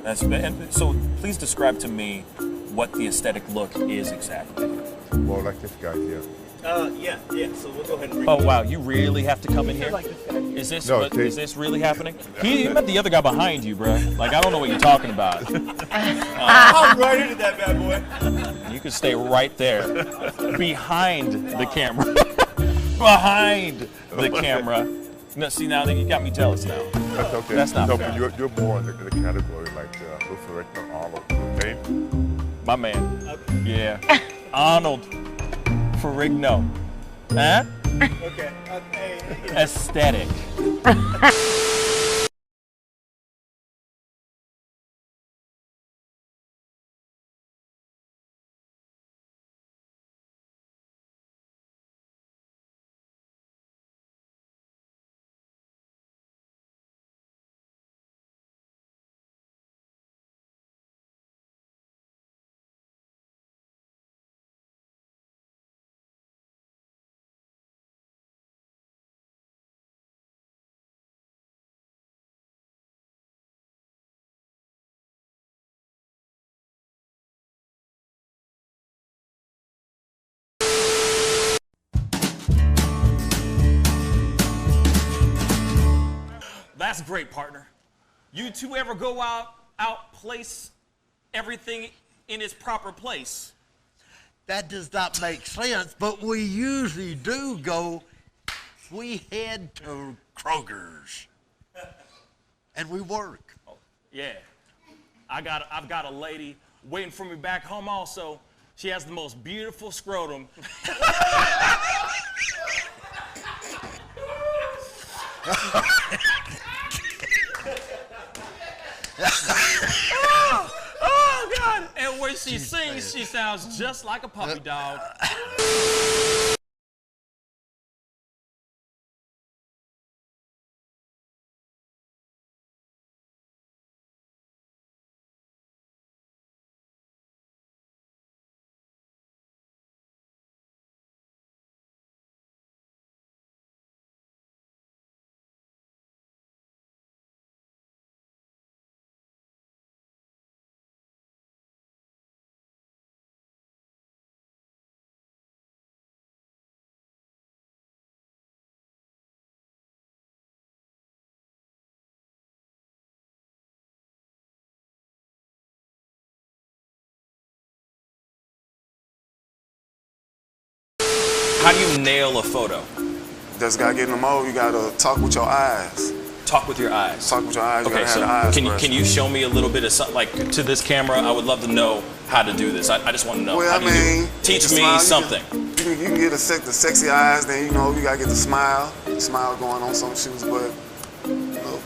And so please describe to me what the aesthetic look is exactly. Well, like this guy here. Yeah. So we'll go ahead and bring Oh wow, you really have to come in here? like this guy here. Is this No, is this really happening? He met the other guy behind you, bro. Like I don't know what you're talking about. I'm right into that bad boy. You can stay right there, behind the camera, behind the camera. No, see now you got me jealous now. That's okay. That's not no, fair. but you're more in the category like Luther Rickman, Arnold, okay? My man. Yeah. Arnold Ferrigno. Huh? Okay. Aesthetic. That's great, partner. You two ever go out place everything in its proper place? That does not make sense, but we usually do go. We head to Kroger's, and we work. Oh, yeah. I've got a lady waiting for me back home also. She has the most beautiful scrotum. Oh, God. And when she sings, she sounds just like a puppy dog. How do you nail a photo? Just gotta get in the mode. You gotta talk with your eyes. Talk with your eyes. Talk with your eyes. You Okay, gotta so have the eyes can you show me a little bit of something, like to this camera? I would love to know how to do this. I just want to know. Well, How I do you do it? mean, Teach the me smile, something. You can get the sexy eyes. Then you know you gotta get the smile. Smile going on some shoes, but you know,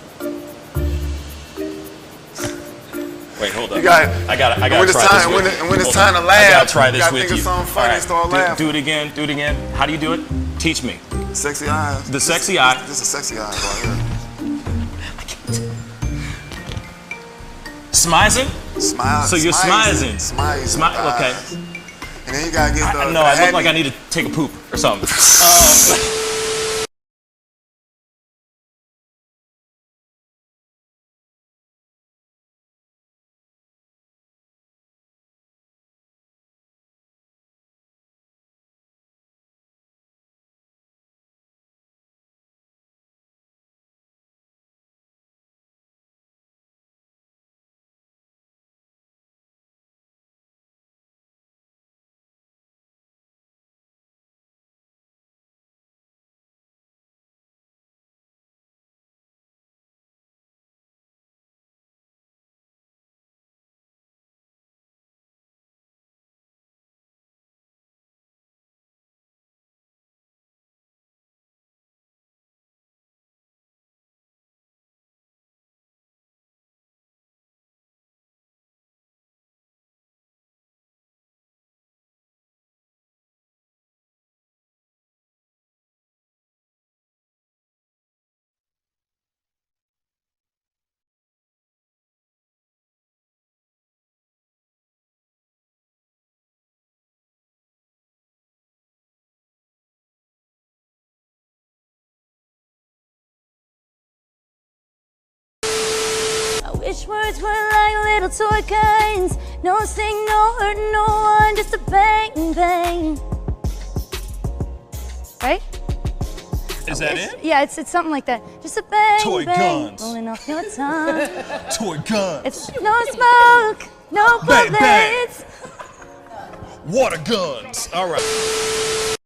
Wait, hold up. you got. I gotta when it's try time, this with when it's Hold time on. to laugh, I gotta try this you gotta with think you. of something funny All and start laughing. do it again. Do it again. How do you do it? Teach me. Sexy eyes. The sexy eye. Just a sexy eye right here. Smizing? Smile. So you're smizing. Smile. Okay. And then you gotta get the. No, I look like I need to take a poop or something. Each words were like little toy guns. No sting, no hurt, no one, just a bang, bang. Right? Is that it? Yeah, it's something like that. Just a bang, Toy bang, guns. rolling off your tongue. Toy guns. It's no smoke, no Bang, bang. bullets. Water guns. All right.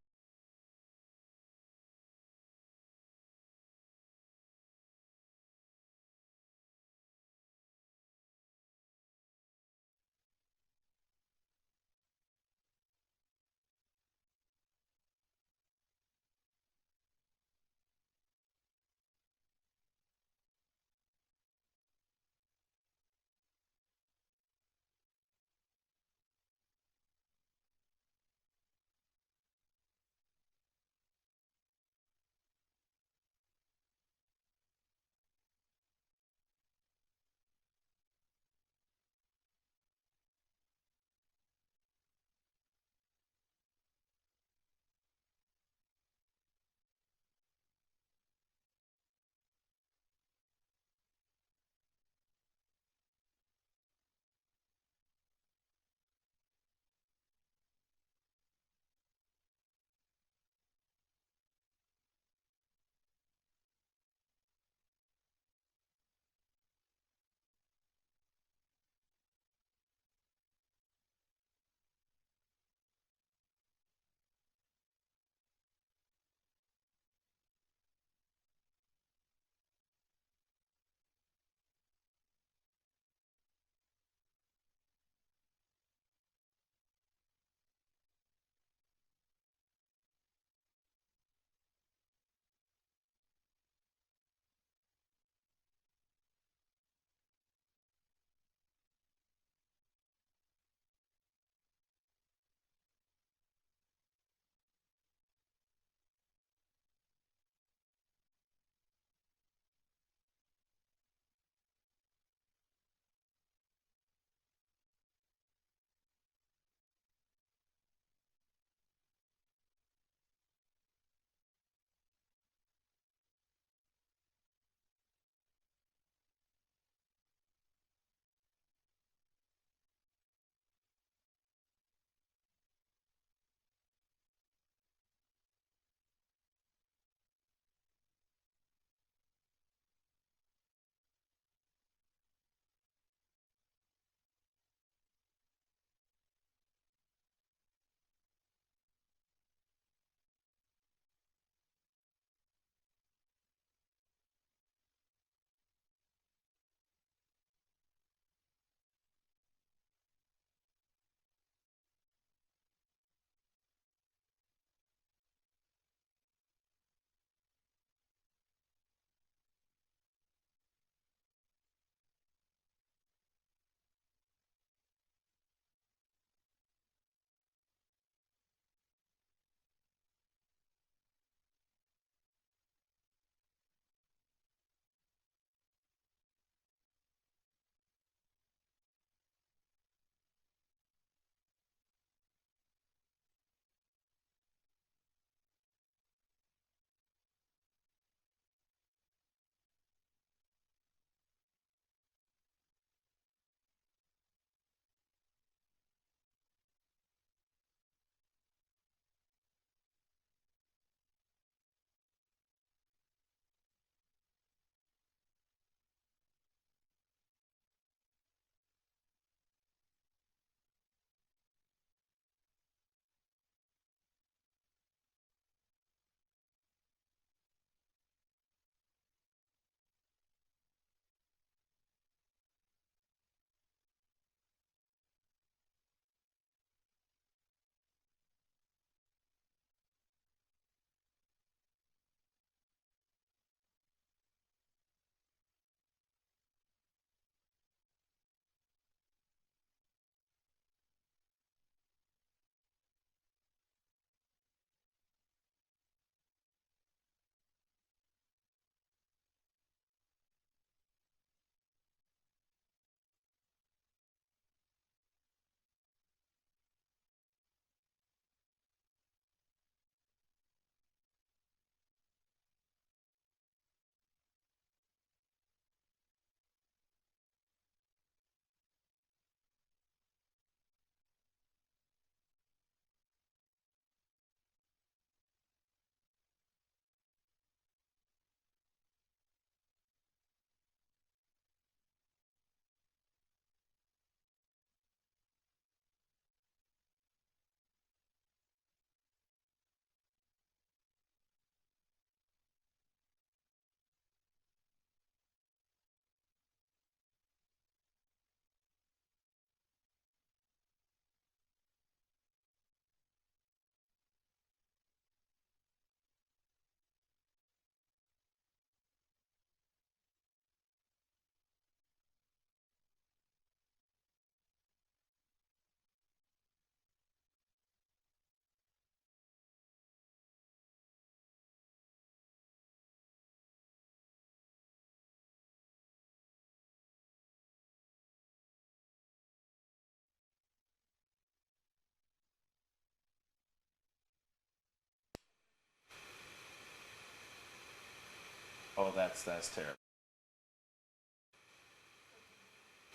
Oh, that's terrible.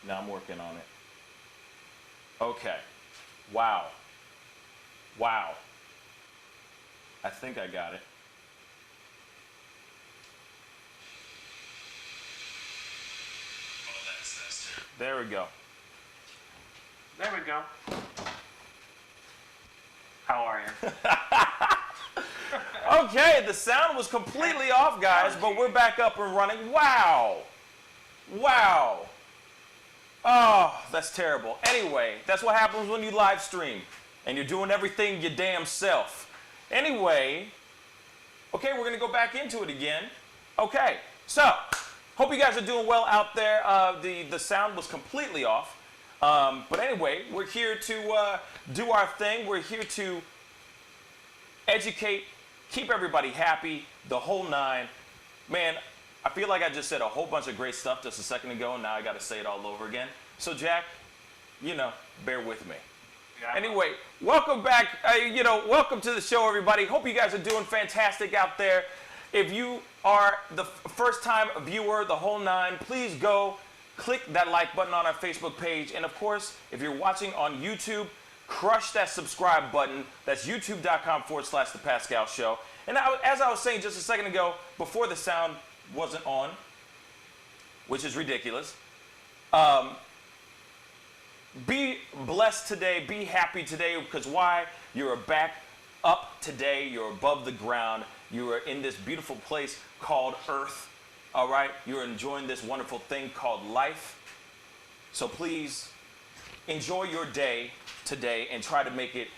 Now I'm working on it. Okay. Wow. Wow. I think I got it. Oh, that's terrible. There we go. There we go. How are you? Okay, the sound was completely off, guys, but we're back up and running. Wow. Wow. Oh, that's terrible. Anyway, that's what happens when you live stream and you're doing everything your damn self. Anyway, okay, we're going to go back into it again. Okay, so hope you guys are doing well out there. The sound was completely off. But anyway, we're here to do our thing. We're here to educate, keep everybody happy, the whole nine. Man, I feel like I just said a whole bunch of great stuff just a second ago, and now I got to say it all over again. So, Jack, bear with me. Yeah. Anyway, welcome back. Welcome to the show, everybody. Hope you guys are doing fantastic out there. If you are the first-time viewer, the whole nine, please go click that like button on our Facebook page. And, of course, if you're watching on YouTube, crush that subscribe button. That's youtube.com/The Pascal Show. And as I was saying just a second ago, before the sound wasn't on, which is ridiculous, be blessed today, be happy today, because why? You're back up today, you're above the ground, you are in this beautiful place called Earth, all right? You're enjoying this wonderful thing called life. So please enjoy your day today and try to make it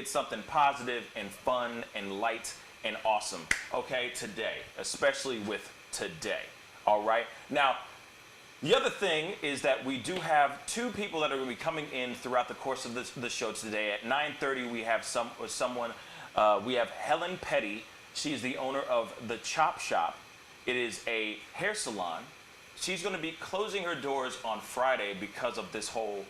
something positive and fun and light and awesome, okay, today, especially with today, all right? Now, the other thing is that we do have two people that are going to be coming in throughout the course of the show today. At 9:30, we have we have Helen Petty. She's the owner of The Chop Shop. It is a hair salon. She's going to be closing her doors on Friday because of this whole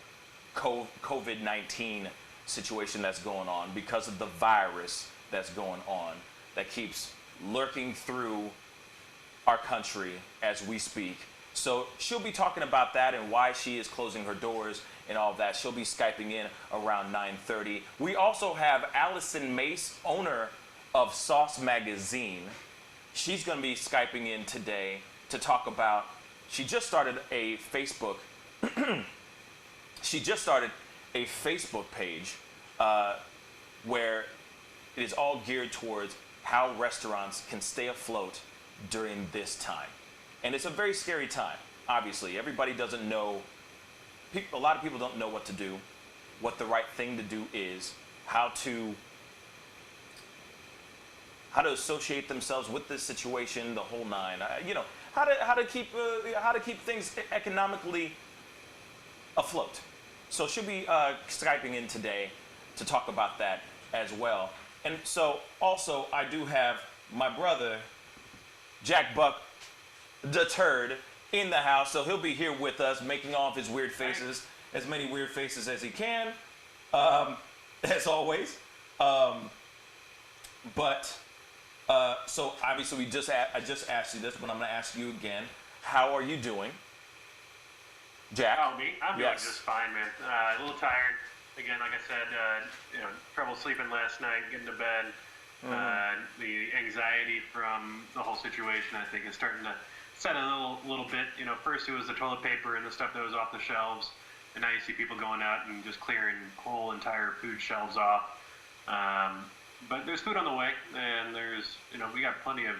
COVID-19 situation that's going on, because of the virus that's going on that keeps lurking through our country as we speak. So she'll be talking about that and why she is closing her doors and all of that. She'll be Skyping in around 9:30. We also have Allyson Mace, owner of Sauce Magazine. She's going to be Skyping in today to talk about, she just started a Facebook page where it is all geared towards how restaurants can stay afloat during this time. And it's a very scary time, obviously. Everybody doesn't know, a lot of people don't know what to do, what the right thing to do is, how to associate themselves with this situation, the whole nine. How to keep things economically afloat. So she'll be Skyping in today to talk about that as well. And so also I do have my brother, Jack Buck, the Turd, in the house. So he'll be here with us making all of his weird faces, as many weird faces as he can, as always. So obviously I just asked you this, but I'm going to ask you again. How are you doing? Jack? Oh, me? I'm doing just fine, man. A little tired. Again, like I said, trouble sleeping last night, getting to bed. The anxiety from the whole situation, I think, is starting to set a little bit. First it was the toilet paper and the stuff that was off the shelves, and now you see people going out and just clearing whole entire food shelves off. But there's food on the way, and there's, we got plenty of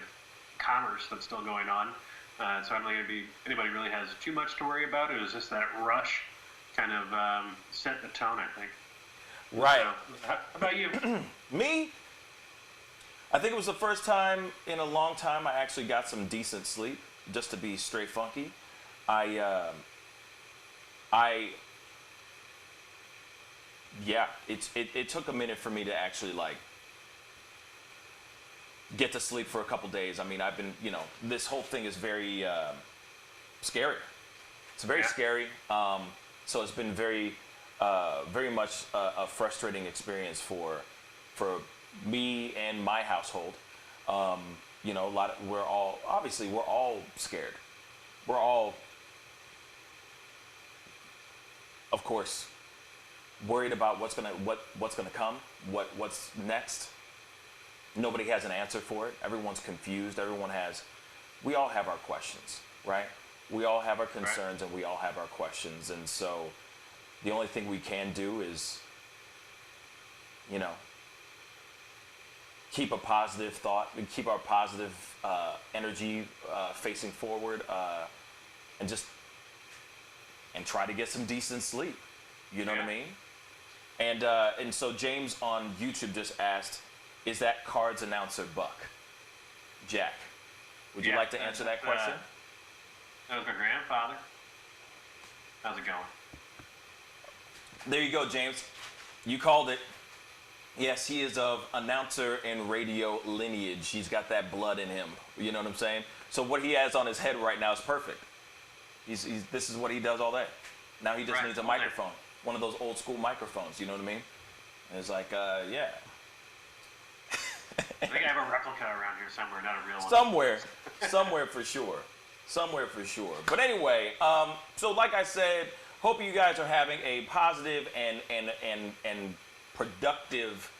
commerce that's still going on. So I don't think anybody really has too much to worry about. It was just that rush kind of set the tone, I think. Right. So, how about you? Me? I think it was the first time in a long time I actually got some decent sleep, just to be straight funky. It took a minute for me to actually get to sleep for a couple days. I mean, I've been, this whole thing is very scary. It's very scary. So it's been very much a frustrating experience for me and my household. You know, we're all scared. We're all, of course, worried about what's gonna come, what's next. Nobody has an answer for it. Everyone's confused. We all have our questions, right? We all have our concerns, and we all have our questions. And so the only thing we can do is, you know, keep a positive thought, keep our positive energy facing forward, and try to get some decent sleep. You know what I mean? And so James on YouTube just asked, is that Cards announcer Buck? Jack, would you like to answer that question? That was my grandfather. How's it going? There you go, James. You called it. Yes, he is of announcer and radio lineage. He's got that blood in him. You know what I'm saying? So what he has on his head right now is perfect. This is what he does all day. Now he just needs a microphone. One of those old school microphones, you know what I mean? And it's like, yeah. I think I have a replica around here somewhere, not a real one. Somewhere for sure. Somewhere for sure. But anyway, so like I said, hope you guys are having a positive and productive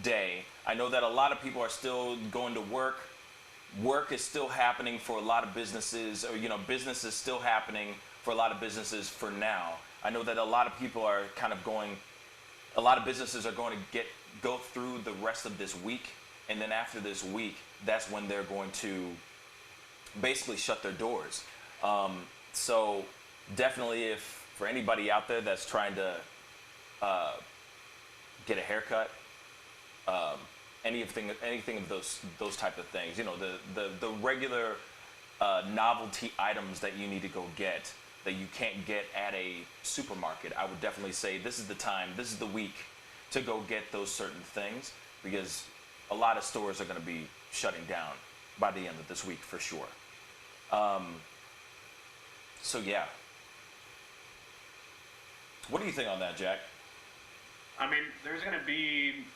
day. I know that a lot of people are still going to work. Work is still happening for a lot of businesses, or, you know, business is still happening for a lot of businesses for now. I know that a lot of people are a lot of businesses are going to go through the rest of this week. And then after this week, that's when they're going to basically shut their doors. So definitely, if for anybody out there that's trying to get a haircut, anything of those type of things, you know, the regular novelty items that you need to go get that you can't get at a supermarket, I would definitely say this is the time, this is the week to go get those certain things, because a lot of stores are going to be shutting down by the end of this week for sure. So yeah. What do you think on that, Jack? I mean, there's going to be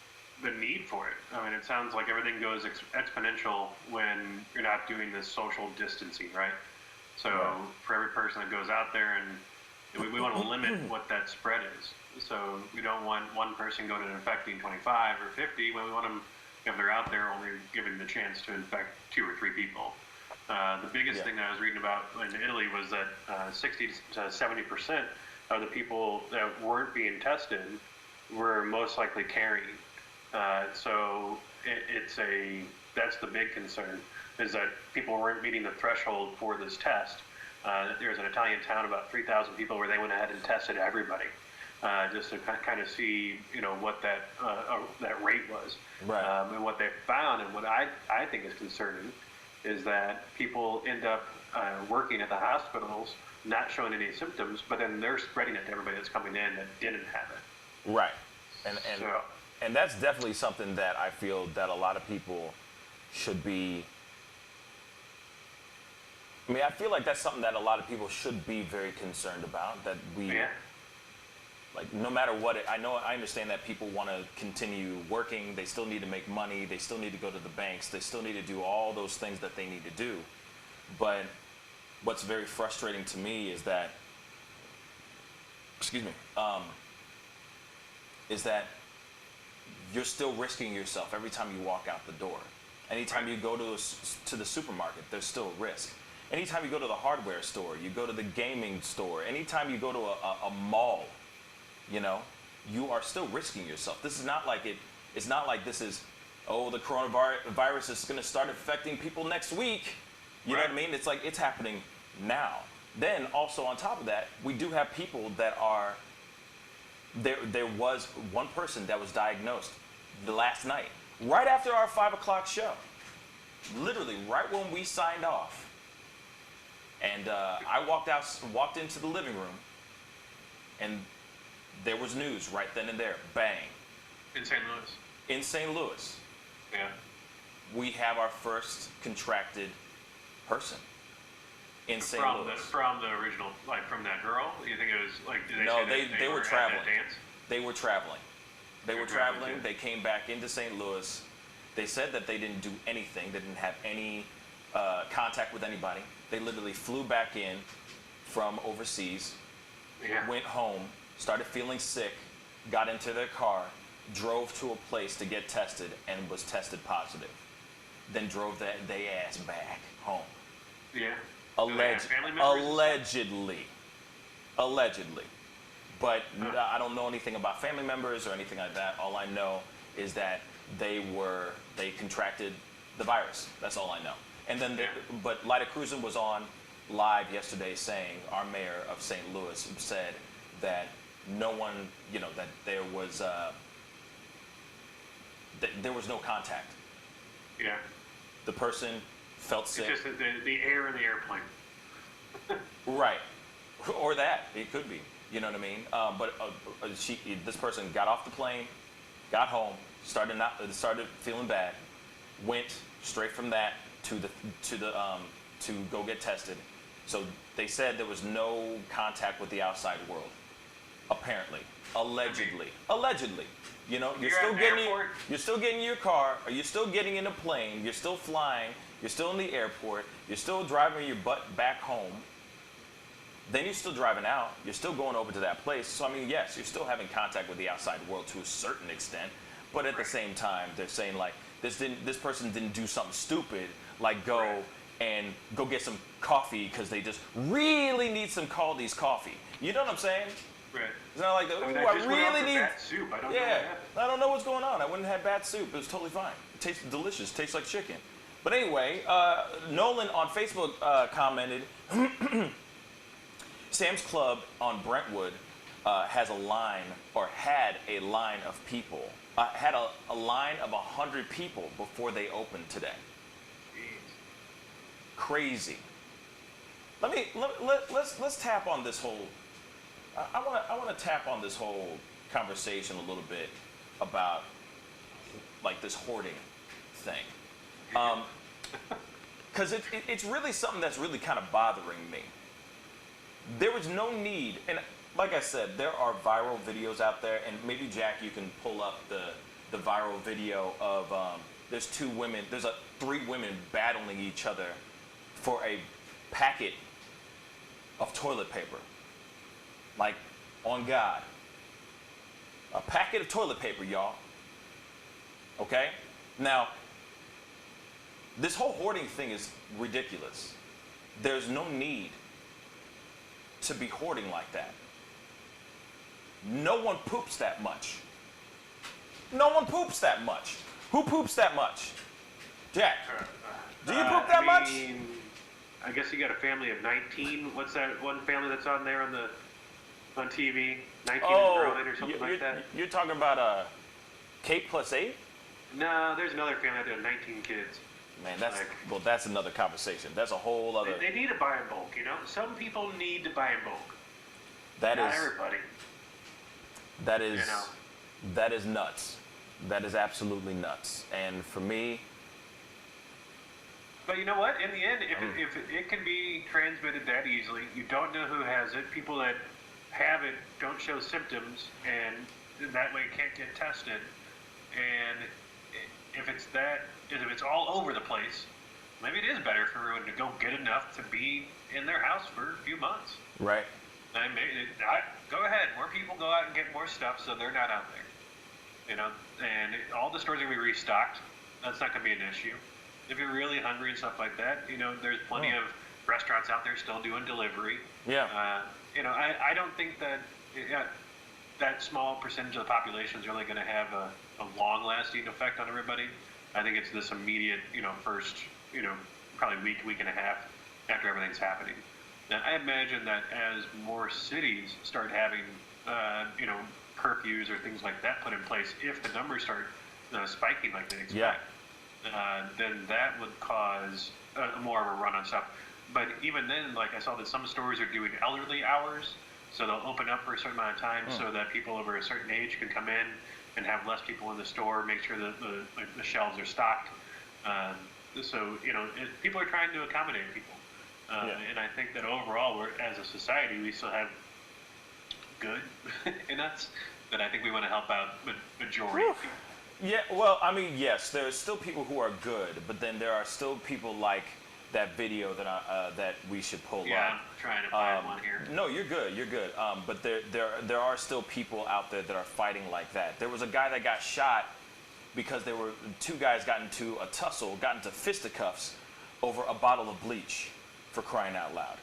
the need for it. I mean, it sounds like everything goes exponential when you're not doing this social distancing, right? So for every person that goes out there, and we want to limit what that spread is. So we don't want one person going and infecting 25 or 50. When we want them, if they're out there, only given the chance to infect 2 or 3 people. The biggest thing that I was reading about in Italy was that 60 to 70% of the people that weren't being tested were most likely carrying. So that's the big concern, is that people weren't meeting the threshold for this test. There's an Italian town, about 3,000 people, where they went ahead and tested everybody, just to kind of see, you know, what that rate was. Right. And what they found, and what I think is concerning, is that people end up working at the hospitals, not showing any symptoms, but then they're spreading it to everybody that's coming in that didn't have it. Right. And that's definitely something that I feel that a lot of people should be. I mean, I feel like that's something that a lot of people should be very concerned about. That we, like, no matter what, I understand that people want to continue working. They still need to make money. They still need to go to the banks. They still need to do all those things that they need to do. But what's very frustrating to me is that, is that you're still risking yourself every time you walk out the door. Anytime you go to the supermarket, there's still a risk. Anytime you go to the hardware store, you go to the gaming store, anytime you go to a mall, you know, you are still risking yourself. This is not like it's not like this is, oh, the coronavirus is going to start affecting people next week. You know what I mean? It's like it's happening now. Then also on top of that, we do have people that are, there was one person that was diagnosed the last night, right after our 5 o'clock show. Literally right when we signed off. And I walked into the living room, and there was news right then and there. Bang. In St. Louis. In St. Louis. Yeah. We have our first contracted person in St. Louis. From the original, like from that girl? You think it was like, did they No, say they were traveling. Dance? They were traveling. They were traveling. They came back into St. Louis. They said that they didn't do anything. They didn't have any contact with anybody. They literally flew back in from overseas, went home, started feeling sick, got into their car, drove to a place to get tested, and was tested positive. Then drove they ass back home. Yeah. Allegedly. But I don't know anything about family members or anything like that. All I know is that they contracted the virus. That's all I know. And then, but Lyda Cruzan was on live yesterday saying, our mayor of St. Louis said that no one, that there was no contact. Yeah. The person felt sick. It's just the air in the airplane. Right. Or that. It could be. You know what I mean? But this person got off the plane, got home, started feeling bad, went straight from that to go get tested. So they said there was no contact with the outside world. Apparently, allegedly. You're still getting your car, or you're still getting in a plane, you're still flying, you're still in the airport, you're still driving your butt back home. Then you're still driving out, you're still going over to that place. So I mean, yes, you're still having contact with the outside world to a certain extent, but at the same time, they're saying like this person didn't do something stupid, like go get some coffee because they just really need some Caldi's coffee. You know what I'm saying? Right. It's not like I really need bat soup. I don't know I don't know what's going on. I wouldn't have bat soup. It was totally fine. It tasted delicious. Tastes like chicken. But anyway, Nolan on Facebook commented, Sam's Club on Brentwood had a line of people. Had a line of 100 people before they opened today. Crazy. Let's tap on this whole. I want to tap on this whole conversation a little bit about like this hoarding thing, because it's really something that's really kind of bothering me. There was no need, and like I said, there are viral videos out there, and maybe Jack, you can pull up the viral video of there's 3 women battling each other for a packet of toilet paper. Like, on God. A packet of toilet paper, y'all. Okay? Now, this whole hoarding thing is ridiculous. There's no need to be hoarding like that. No one poops that much. No one poops that much. Who poops that much? Jack, do you poop that much? I guess you got a family of 19. What's that one family that's on there on TV? 19 and growing or something like that? You're talking about Kate plus 8? No, there's another family that has 19 kids. Man, that's another conversation. That's a whole other. They need to buy in bulk, Some people need to buy in bulk. Not everybody. That is. That is nuts. That is absolutely nuts. And for me. But you know what? In the end, if it can be transmitted that easily, you don't know who has it. People that have it don't show symptoms, and that way can't get tested. And if it's all over the place, maybe it is better for everyone to go get enough to be in their house for a few months. Right. And go ahead. More people go out and get more stuff, so they're not out there. And all the stores are going to be restocked. That's not going to be an issue. If you're really hungry and stuff like that, there's plenty of restaurants out there still doing delivery. Yeah. I don't think that that small percentage of the population is really going to have a long-lasting effect on everybody. I think it's this immediate, first, probably week and a half after everything's happening. Now, I imagine that as more cities start having, curfews or things like that put in place, if the numbers start spiking like they expect, then that would cause more of a run on stuff. But even then, like I saw that some stores are doing elderly hours, so they'll open up for a certain amount of time so that people over a certain age can come in and have less people in the store, make sure that the shelves are stocked. People are trying to accommodate people. And I think that overall, as a society, we still have good in us that I think we want to help out the majority of people. Yeah, well, I mean, yes, there's still people who are good, but then there are still people like that video that we should pull Yeah, up. I'm trying to find one here. No, you're good. But there are still people out there that are fighting like that. There was a guy that got shot because two guys got into a tussle, got into fisticuffs over a bottle of bleach, for crying out loud.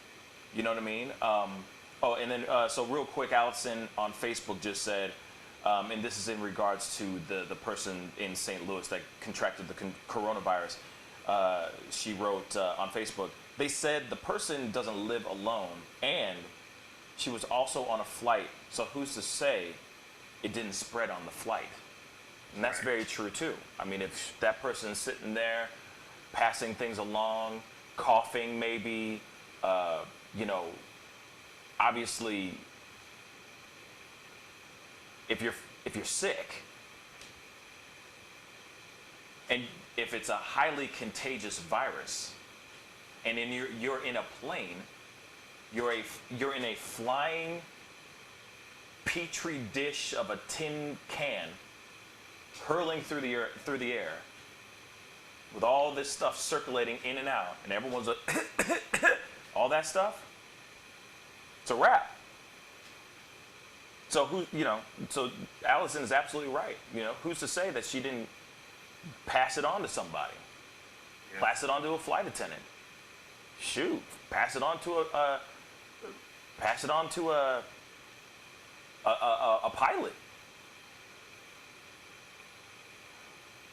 You know what I mean? And then so real quick, Allyson on Facebook just said, and this is in regards to the person in St. Louis that contracted the coronavirus. She wrote on Facebook, they said the person doesn't live alone, and she was also on a flight, so who's to say it didn't spread on the flight? And that's very true too. I mean, if that person's sitting there passing things along, coughing maybe, obviously if you're sick, and if it's a highly contagious virus, and you're in a plane, you're in a flying petri dish of a tin can, hurling through the air, with all this stuff circulating in and out, and everyone's all that stuff. It's a wrap. So so Allyson is absolutely right. Who's to say that she didn't pass it on to somebody? Yeah. Pass it on to a flight attendant. Shoot, pass it on to a pilot.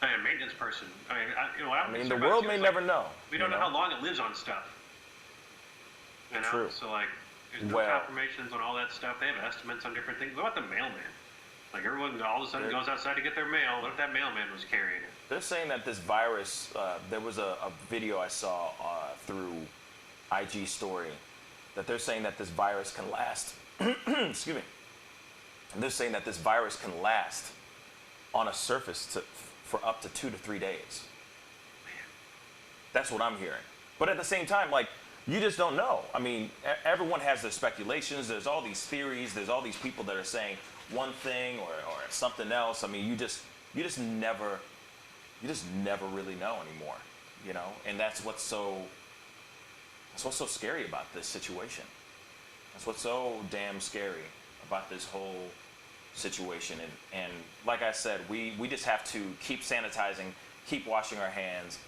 A maintenance person. I mean, the world may never know. We don't know how long it lives on stuff. True. So there's no confirmations on all that stuff. They have estimates on different things. What about the mailman? Everyone all of a sudden goes outside to get their mail. What if that mailman was carrying it? They're saying that this virus, there was a video I saw through IG story, that they're saying that this virus can last, excuse me, they're saying that this virus can last on a surface for up to 2 to 3 days. That's what I'm hearing. But at the same time, you just don't know. I mean, everyone has their speculations. There's all these theories. There's all these people that are saying one thing or something else. I mean, you just never really know anymore, And that's what's so scary about this situation. That's what's so damn scary about this whole situation. And like I said, we just have to keep sanitizing, keep washing our hands.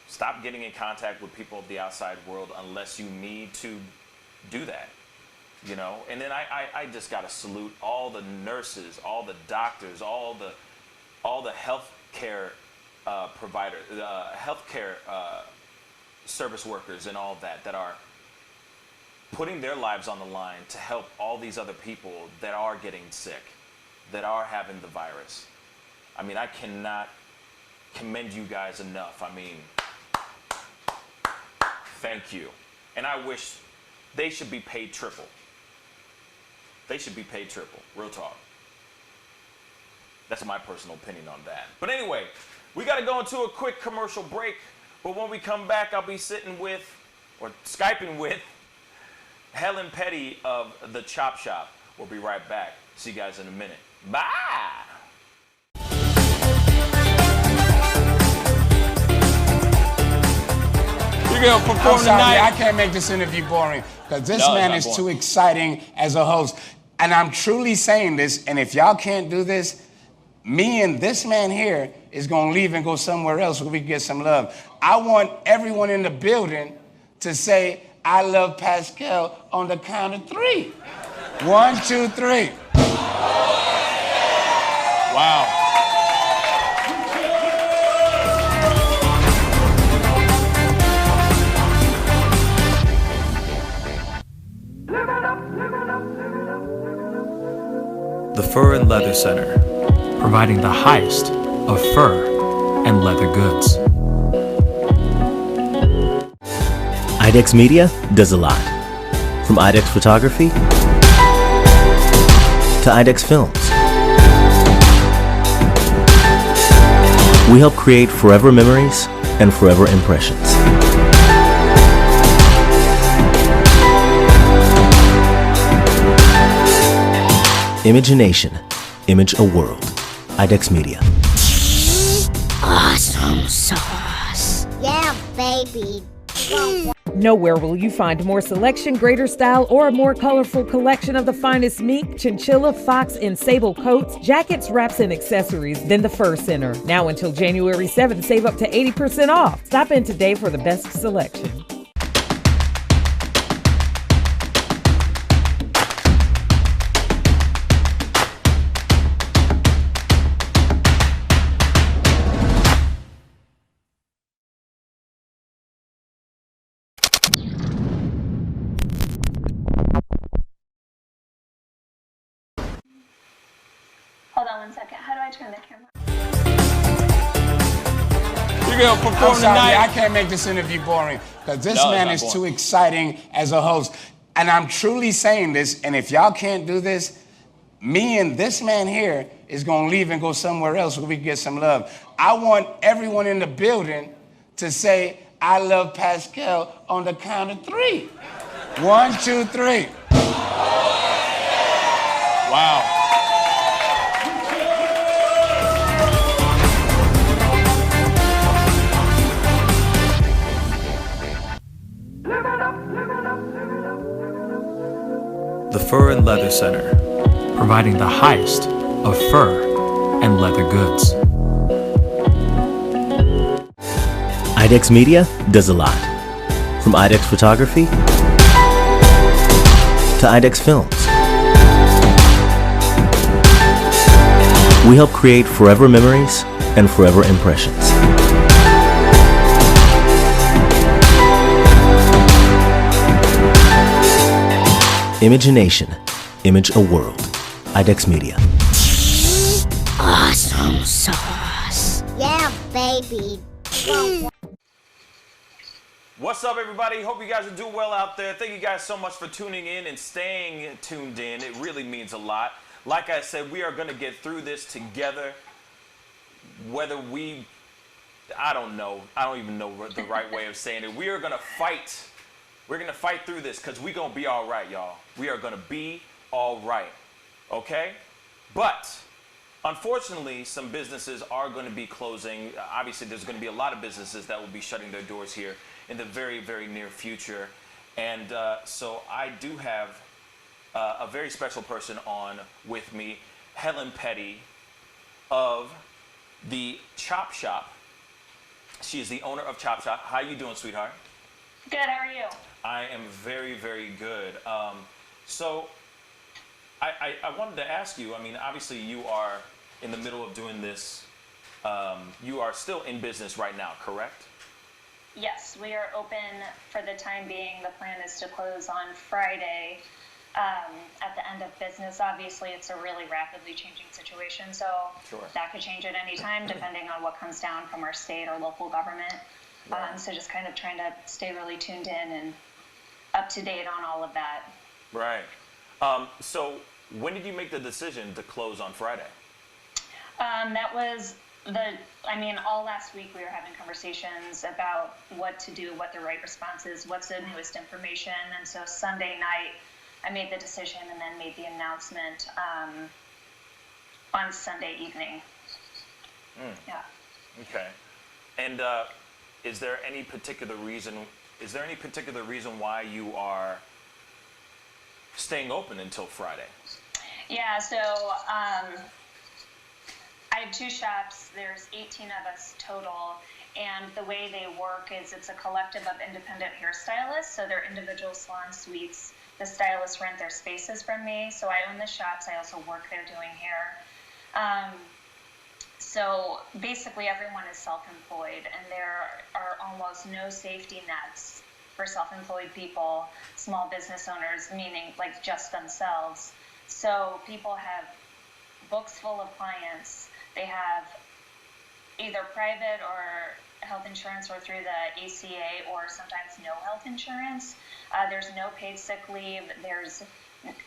Stop getting in contact with people of the outside world unless you need to do that, And then I just gotta salute all the nurses, all the doctors, all the healthcare providers, healthcare service workers, and all that are putting their lives on the line to help all these other people that are getting sick, that are having the virus. I mean, I cannot commend you guys enough. I mean, thank you. And I wish they should be paid triple. They should be paid triple. Real talk. That's my personal opinion on that. But anyway, we got to go into a quick commercial break. But when we come back, I'll be sitting with, or Skyping with, Helen Petty of The Chop Shop. We'll be right back. See you guys in a minute. Bye! I'm sorry, I can't make this interview boring because this man is too exciting as a host. And I'm truly saying this, and if y'all can't do this, me and this man here is going to leave and go somewhere else where we can get some love. I want everyone in the building to say, I love Pascal on the count of 3. 1, 2, 3. Wow. The Fur and Leather Center, providing the highest of fur and leather goods. IDEX Media does a lot. From IDEX Photography to IDEX Films. We help create forever memories and forever impressions. Imagination, image a world. IDEX Media. Awesome sauce. Yeah, baby. Nowhere will you find more selection, greater style, or a more colorful collection of the finest mink, chinchilla, fox, and sable coats, jackets, wraps, and accessories than the Fur Center. Now until January 7th, save up to 80% off. Stop in today for the best selection. Hold on 1 second. How do I turn the camera? You're going to perform tonight. I can't make this interview boring because this man is too exciting as a host. And I'm truly saying this, and if y'all can't do this, me and this man here is going to leave and go somewhere else where we can get some love. I want everyone in the building to say, I love Pascal on the count of 3. 1, 2, 3. Wow. The Fur and Leather Center, providing the highest of fur and leather goods. IDEX Media does a lot. From IDEX Photography to IDEX Films. We help create forever memories and forever impressions. Image a nation, image a world. IDEX Media. Awesome sauce. Yeah, baby. What's up, everybody? Hope you guys are doing well out there. Thank you guys so much for tuning in and staying tuned in. It really means a lot. Like I said, we are going to get through this together. Whether I don't know. I don't even know the right way of saying it. We are going to fight. We're going to fight through this because we're going to be all right, y'all. We are going to be all right. Okay? But unfortunately, some businesses are going to be closing. Obviously, there's going to be a lot of businesses that will be shutting their doors here in the very, very near future. And so I do have a very special person on with me, Helen Petty of the Chop Shop. She is the owner of Chop Shop. How you doing, sweetheart? Good, how are you? I am very, very good. So I wanted to ask you, I mean, obviously you are in the middle of doing this. You are still in business right now, correct? Yes, we are open for the time being. The plan is to close on Friday at the end of business. Obviously, it's a really rapidly changing situation, so that could change at any time depending on what comes down from our state or local government. Right. So just kind of trying to stay really tuned in and up to date on all of that. Right. So when did you make the decision to close on Friday? That was all last week we were having conversations about what to do, what the right response is, what's the newest information. And so Sunday night, I made the decision and then made the announcement on Sunday evening. Yeah. Okay. And is there any particular reason why you are staying open until Friday? Yeah, so I have 2 shops. There's 18 of us total, and the way they work is it's a collective of independent hairstylists, so they're individual salon suites. The stylists rent their spaces from me, so I own the shops. I also work there doing hair. So basically everyone is self-employed, and there are almost no safety nets for self-employed people, small business owners, meaning like just themselves. So people have books full of clients. They have either private or health insurance or through the ACA, or sometimes no health insurance. There's no paid sick leave. There's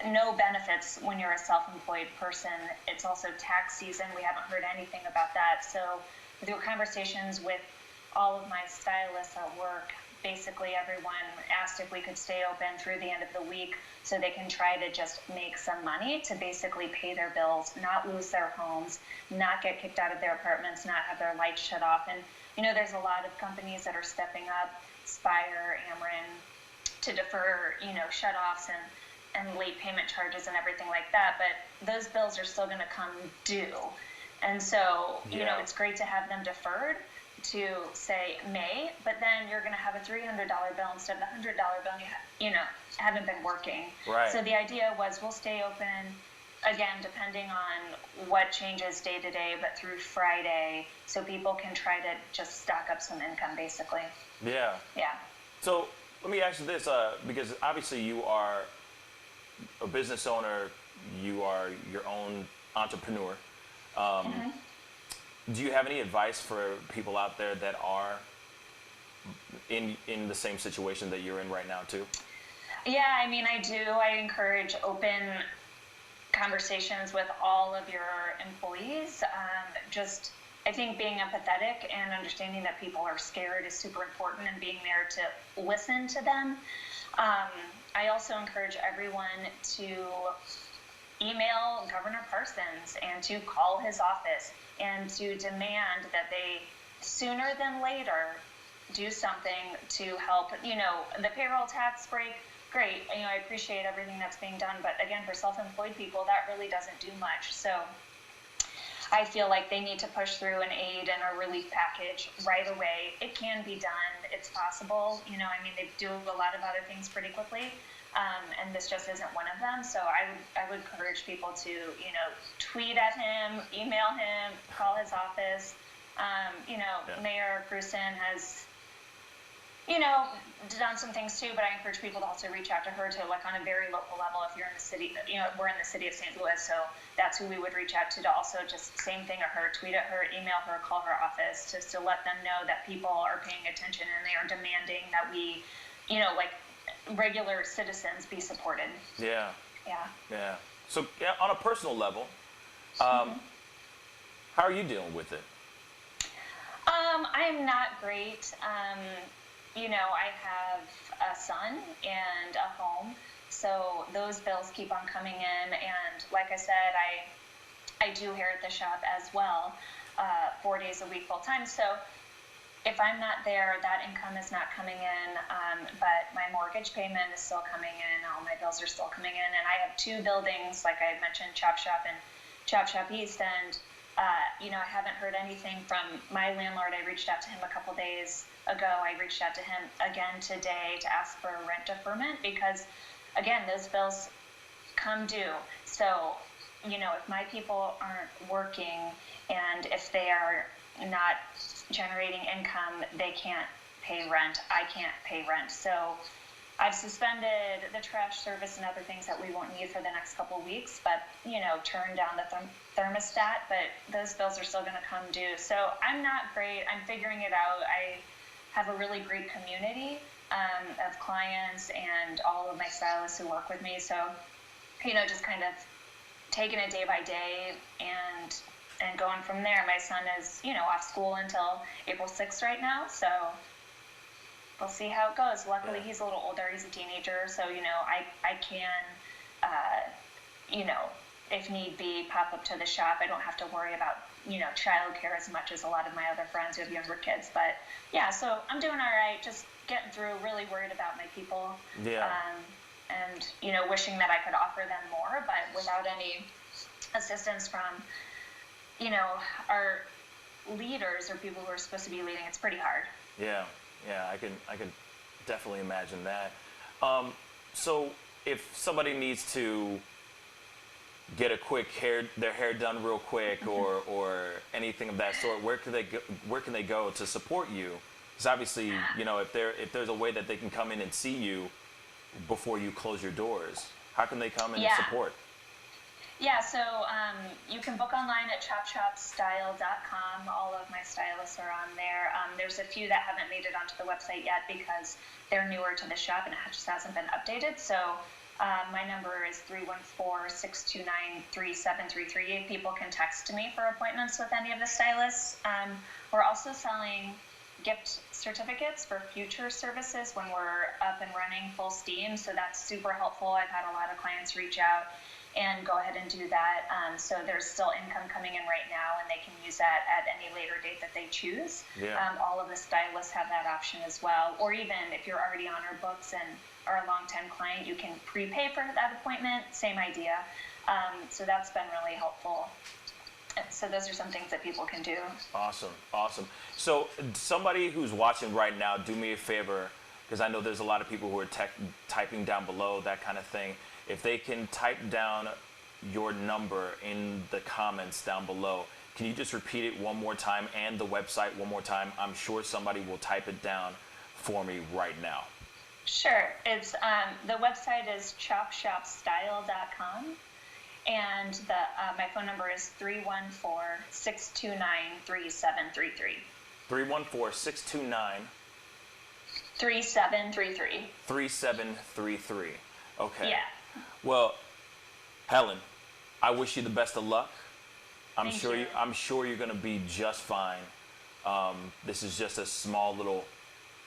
no benefits when you're a self-employed person. It's also tax season. We haven't heard anything about that. So through conversations with all of my stylists at work, basically everyone asked if we could stay open through the end of the week so they can try to just make some money to basically pay their bills, not lose their homes, not get kicked out of their apartments, not have their lights shut off. And, there's a lot of companies that are stepping up, Spire, Ameren, to defer, shut-offs and late payment charges and everything like that. But those bills are still going to come due. And so, it's great to have them deferred to, say, May, but then you're going to have a $300 bill instead of the $100 bill, and you haven't been working. Right. So the idea was we'll stay open, again, depending on what changes day to day, but through Friday, so people can try to just stock up some income, basically. Yeah. Yeah. So let me ask you this, because obviously you are a business owner, you are your own entrepreneur. Do you have any advice for people out there that are in the same situation that you're in right now too? Yeah, I do. I encourage open conversations with all of your employees. I think being empathetic and understanding that people are scared is super important, and being there to listen to them. I also encourage everyone to email Governor Parsons and to call his office and to demand that they, sooner than later, do something to help. The payroll tax break, great. I appreciate everything that's being done, but again, for self-employed people, that really doesn't do much. So I feel like they need to push through an aid and a relief package right away. It can be done. It's possible. They do a lot of other things pretty quickly. And this just isn't one of them. So I would encourage people to, tweet at him, email him, call his office. Mayor Grusin has, done some things too, but I encourage people to also reach out to her on a very local level. If you're in the city, we're in the city of St. Louis, so that's who we would reach out to also just same thing at her, tweet at her, email her, call her office, just to let them know that people are paying attention and they are demanding that we, regular citizens be supported. Yeah. Yeah. Yeah. So on a personal level, how are you dealing with it? I'm not great. I have a son and a home, so those bills keep on coming in. And like I said, I do hair at the shop as well, 4 days a week full time. So if I'm not there, that income is not coming in, but my mortgage payment is still coming in. All my bills are still coming in. And I have two buildings, like I mentioned, Chop Shop and Chop Shop East. And, I haven't heard anything from my landlord. I reached out to him a couple days ago. I reached out to him again today to ask for a rent deferment because, again, those bills come due. So, if my people aren't working and if they are not generating income, they can't pay rent. I can't pay rent. So I've suspended the trash service and other things that we won't need for the next couple of weeks, but, turn down the thermostat, but those bills are still going to come due. So I'm not great. I'm figuring it out. I have a really great community of clients and all of my stylists who work with me. So, just kind of taking it day by day and going from there. My son is, off school until April 6th right now, so we'll see how it goes. Luckily, he's a little older. He's a teenager, so, I can, if need be, pop up to the shop. I don't have to worry about, childcare as much as a lot of my other friends who have younger kids. But, yeah, so I'm doing all right, just getting through, really worried about my people. Yeah. And, wishing that I could offer them more, but without any assistance from, our leaders or people who are supposed to be leading, it's pretty hard. Yeah, I can definitely imagine that. So if somebody needs to get their hair done real quick, or anything of that sort, where can they go to support you? Because obviously, if there's a way that they can come in and see you before you close your doors, how can they come and support? Yeah, so you can book online at chopshopstyle.com. All of my stylists are on there. There's a few that haven't made it onto the website yet because they're newer to the shop and it just hasn't been updated. So my number is 314-629-3733. People can text me for appointments with any of the stylists. We're also selling gift certificates for future services when we're up and running full steam. So that's super helpful. I've had a lot of clients reach out and go ahead and do that. So there's still income coming in right now, and they can use that at any later date that they choose. Yeah. All of the stylists have that option as well. Or even if you're already on our books and are a long-time client, you can prepay for that appointment. Same idea. So that's been really helpful. So those are some things that people can do. Awesome, awesome. So somebody who's watching right now, do me a favor, because I know there's a lot of people who are typing down below, that kind of thing. If they can type down your number in the comments down below, can you just repeat it one more time and the website one more time? I'm sure somebody will type it down for me right now. Sure. It's the website is chopshopstyle.com, and my phone number is 314-629-3733. 314-629 3733. 3733. Okay. Yeah. Well, Helen, I wish you the best of luck. I'm Thank sure you. I'm sure you're gonna be just fine. This is just a small little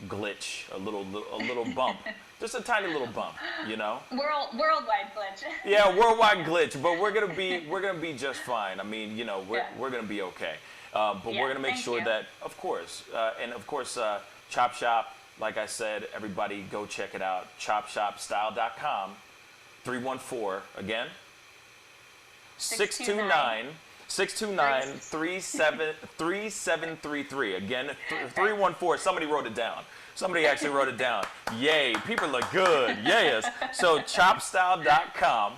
glitch, a little bump, just a tiny little bump, you know. Worldwide glitch. Yeah, worldwide glitch, but we're gonna be just fine. I mean, you know, we're gonna be okay. But Yeah, we're gonna make thank sure you. that, of course, Chop Shop. Like I said, everybody go check it out. ChopShopStyle.com. 314 again. 629-3733. Again, 314. Somebody wrote it down. Somebody actually wrote it down. Yay, people look good. Yes. So chopstyle.com,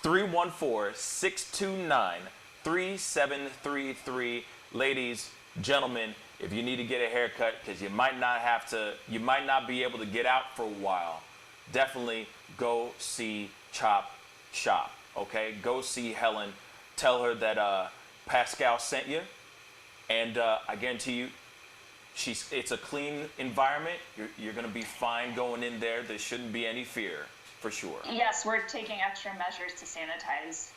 314-629-3733. Ladies, gentlemen, if you need to get a haircut because you might not be able to get out for a while, definitely go see Chop Shop. Okay, go see Helen. Tell her that Pascal sent you, and I guarantee you, it's a clean environment. You're gonna be fine going in there. There shouldn't be any fear, for sure. Yes, we're taking extra measures to sanitize,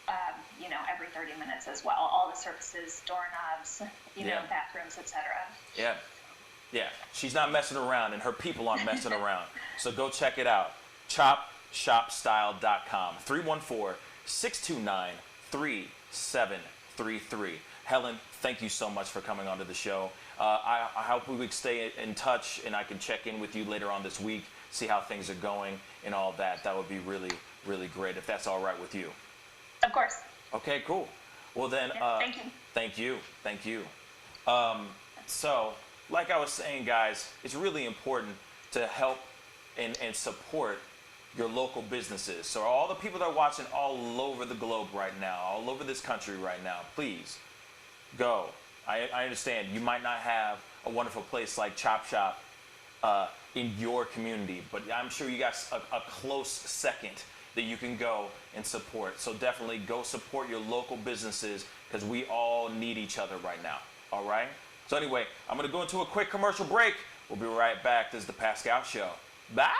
every 30 minutes as well. All the surfaces, doorknobs, bathrooms, etc. Yeah. Yeah. She's not messing around, and her people aren't messing around. So go check it out. ChopShopStyle.com. 314-629-3733. Helen, thank you so much for coming onto the show. I hope we could stay in touch, and I can check in with you later on this week, see how things are going and all that. That would be really, really great if that's all right with you. Of course. Okay, cool. Well then, thank you. Thank you. So, like I was saying, guys, it's really important to help and support your local businesses. So all the people that are watching all over the globe right now, all over this country right now, please go. I understand you might not have a wonderful place like Chop Shop in your community, but I'm sure you got a close second that you can go and support. So definitely go support your local businesses, because we all need each other right now. All right? So anyway, I'm going to go into a quick commercial break. We'll be right back. This is the Pascal Show. Bye!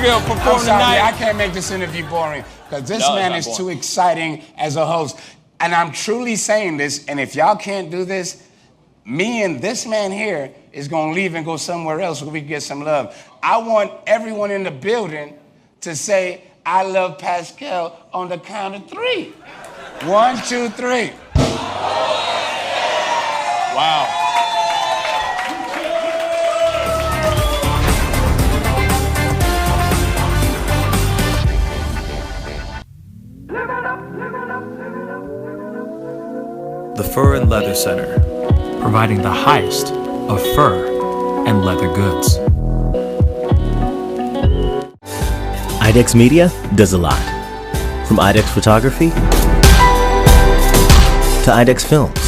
gonna perform I'm sorry, tonight? I can't make this interview boring because this No, it's man not is boring. too exciting as a host. And I'm truly saying this, and if y'all can't do this, me and this man here is gonna leave and go somewhere else where we can get some love. I want everyone in the building to say, I love Pascal on the count of 3. 1, 2, 3. Wow. The Fur and Leather Center, providing the highest of fur and leather goods. IDEX Media does a lot. From IDEX Photography to IDEX Films.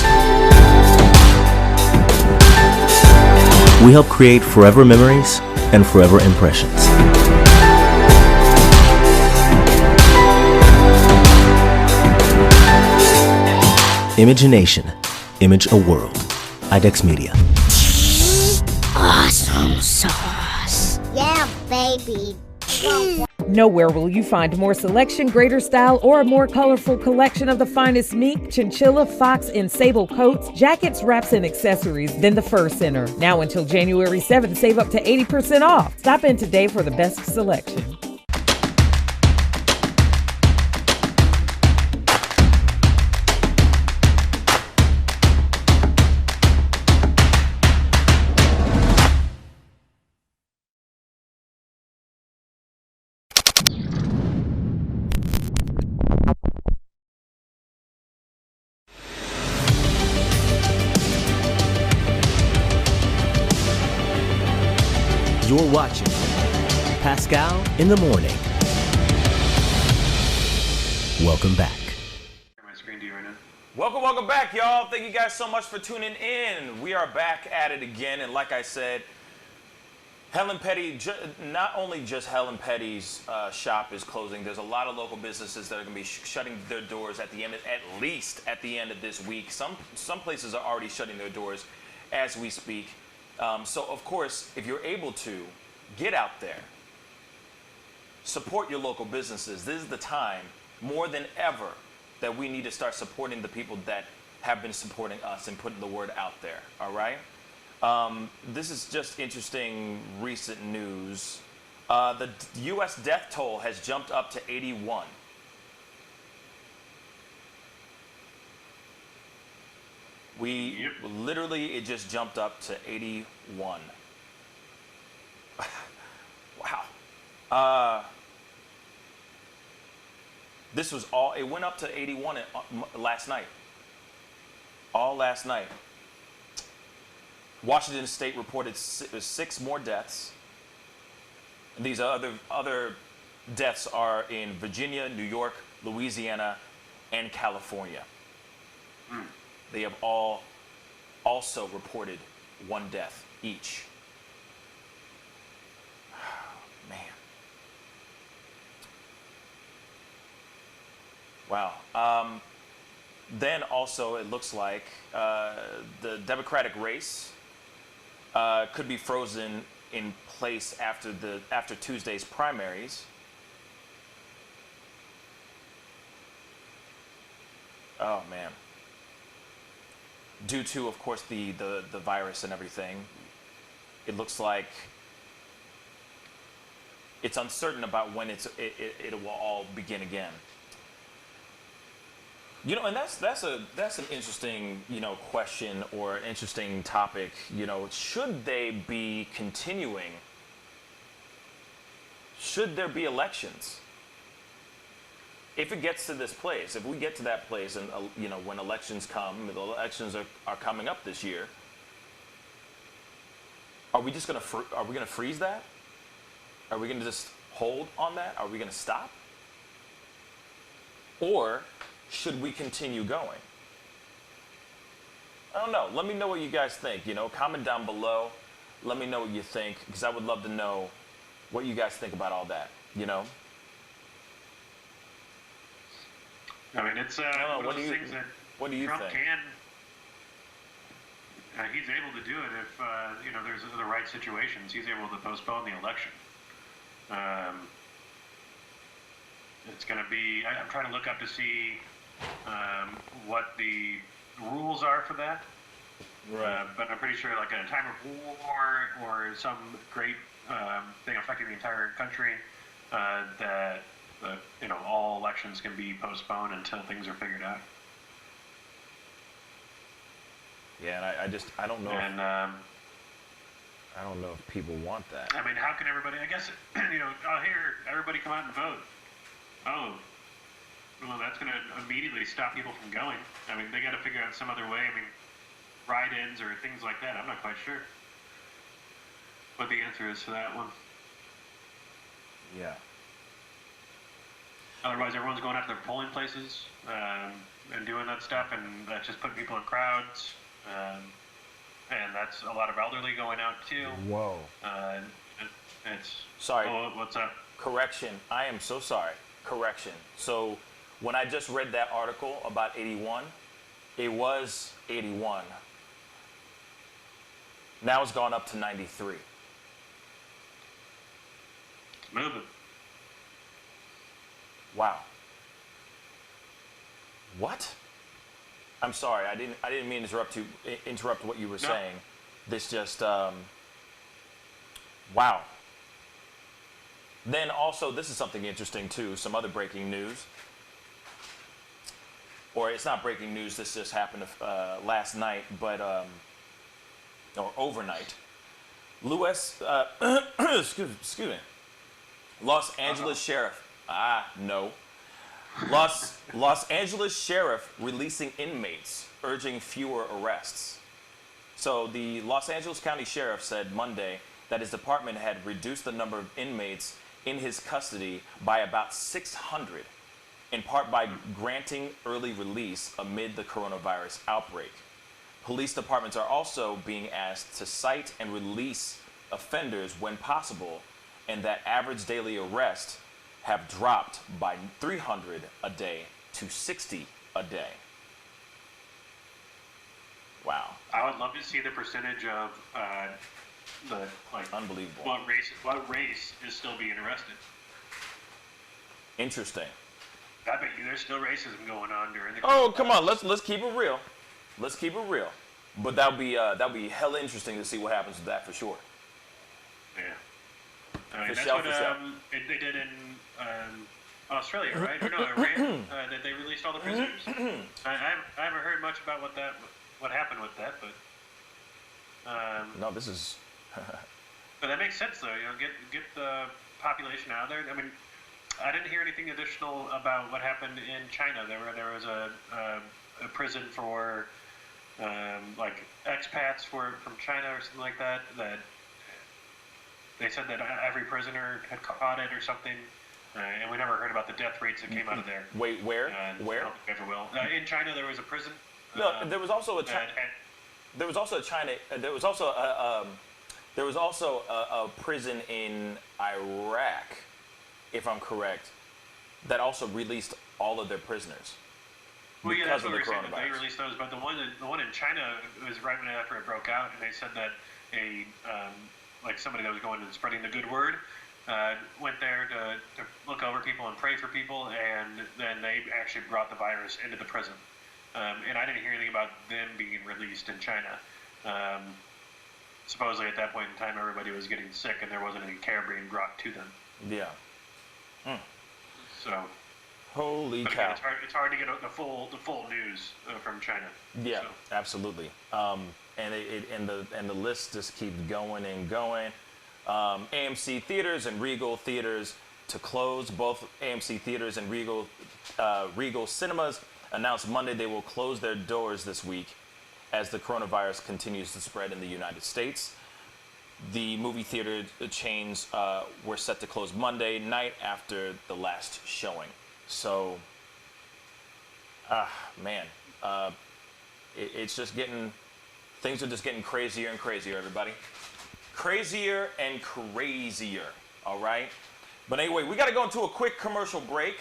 We help create forever memories and forever impressions. Imagination. Image a world. IDEX Media. Awesome sauce. Yeah, baby. Nowhere will you find more selection, greater style, or a more colorful collection of the finest mink, chinchilla, fox, and sable coats, jackets, wraps, and accessories than the Fur Center. Now until January 7th, save up to 80% off. Stop in today for the best selection. You're watching Pascal in the Morning. Welcome back. My screen to you right now. Welcome back, y'all. Thank you guys so much for tuning in. We are back at it again, and like I said, Helen Petty, not only just Helen Petty's shop is closing, there's a lot of local businesses that are going to be shutting their doors at least at the end of this week. Some places are already shutting their doors as we speak. So, of course, if you're able to, get out there. Support your local businesses. This is the time, more than ever, that we need to start supporting the people that have been supporting us and putting the word out there, all right? This is just interesting recent news. The U.S. death toll has jumped up to 81. Literally, it just jumped up to 81. Wow. This was all, it went up to 81 last night. All last night. Washington State reported 6 more deaths. And these other deaths are in Virginia, New York, Louisiana, and California. They have all also reported 1 death each. Man. Wow. Then also it looks like the Democratic race could be frozen in place after Tuesday's primaries. Oh man. Due to, of course, the virus and everything, it looks like it's uncertain about when it will all begin again. You know, and that's an interesting, question or an interesting topic. Should they be continuing? Should there be elections? If it gets to this place, if we get to that place, and when elections come, the elections are coming up this year, are we just gonna freeze that? Are we gonna just hold on that? Are we gonna stop? Or should we continue going? I don't know. Let me know what you guys think. Comment down below. Let me know what you think, because I would love to know what you guys think about all that. I mean, it's one of those things that Trump think? He's able to do it if there's the right situations. He's able to postpone the election. It's going to be. I'm trying to look up to see what the rules are for that. Right. But I'm pretty sure, like, in a time of war or some great thing affecting the entire country, that all elections can be postponed until things are figured out. Yeah, and I don't know. And I don't know if people want that. I mean, how can everybody? I guess here, everybody come out and vote. Oh, well, that's going to immediately stop people from going. I mean, they got to figure out some other way. I mean, write-ins or things like that. I'm not quite sure what the answer is to that one. Yeah. Otherwise, everyone's going out to their polling places and doing that stuff, and that's just putting people in crowds. And that's a lot of elderly going out too. Whoa. It's sorry. Oh, what's up? Correction. I am so sorry. Correction. So when I just read that article about 81, it was 81. Now it's gone up to 93. Moving. Wow. What? I'm sorry. I didn't mean to interrupt what you were saying. This just wow. Then also, this is something interesting too. Some other breaking news. Or it's not breaking news. This just happened last night, but or overnight. Excuse me. Los Angeles sheriff. No. Los Angeles sheriff releasing inmates, urging fewer arrests. So the Los Angeles County Sheriff said Monday that his department had reduced the number of inmates in his custody by about 600, in part by granting early release amid the coronavirus outbreak. Police departments are also being asked to cite and release offenders when possible, and that average daily arrests have dropped by 300 a day to 60 a day. Wow. I would love to see the percentage of unbelievable. What race is still being arrested. Interesting. I bet you there's still racism going on during the. Oh, come on, let's keep it real. Let's keep it real. But that'll be hella interesting to see what happens with that for sure. Yeah. I mean, that's what they did in Australia, right? Or no, Iran. That they released all the prisoners. I haven't heard much about what happened with that, but. No, this is. But that makes sense, though. Get the population out there. I mean, I didn't hear anything additional about what happened in China. There was a prison for like expats from China or something like that. That they said that every prisoner had caught it or something, and we never heard about the death rates that came out of there. Wait, where? Where? I don't think we ever will. In China, there was a prison. No, there was also a. There was also a China. There was also a prison in Iraq, if I'm correct, that also released all of their prisoners. Well, yeah, that's what we're saying. They released those, but the one in China was right after it broke out, and they said that like somebody that was going and spreading the good word went there to look over people and pray for people, and then they actually brought the virus into the prison. And I didn't hear anything about them being released in China. Supposedly at that point in time, everybody was getting sick, and there wasn't any care being brought to them. Yeah. So. Holy cow! Again, it's hard to get the full news from China. Yeah, so. Absolutely. And the list just keeps going and going. AMC theaters and Regal theaters to close. Both AMC theaters and Regal cinemas announced Monday they will close their doors this week as the coronavirus continues to spread in the United States. The movie theater chains were set to close Monday night after the last showing. So, man, it's just things are just getting crazier and crazier, everybody. Crazier and crazier, all right? But anyway, we got to go into a quick commercial break.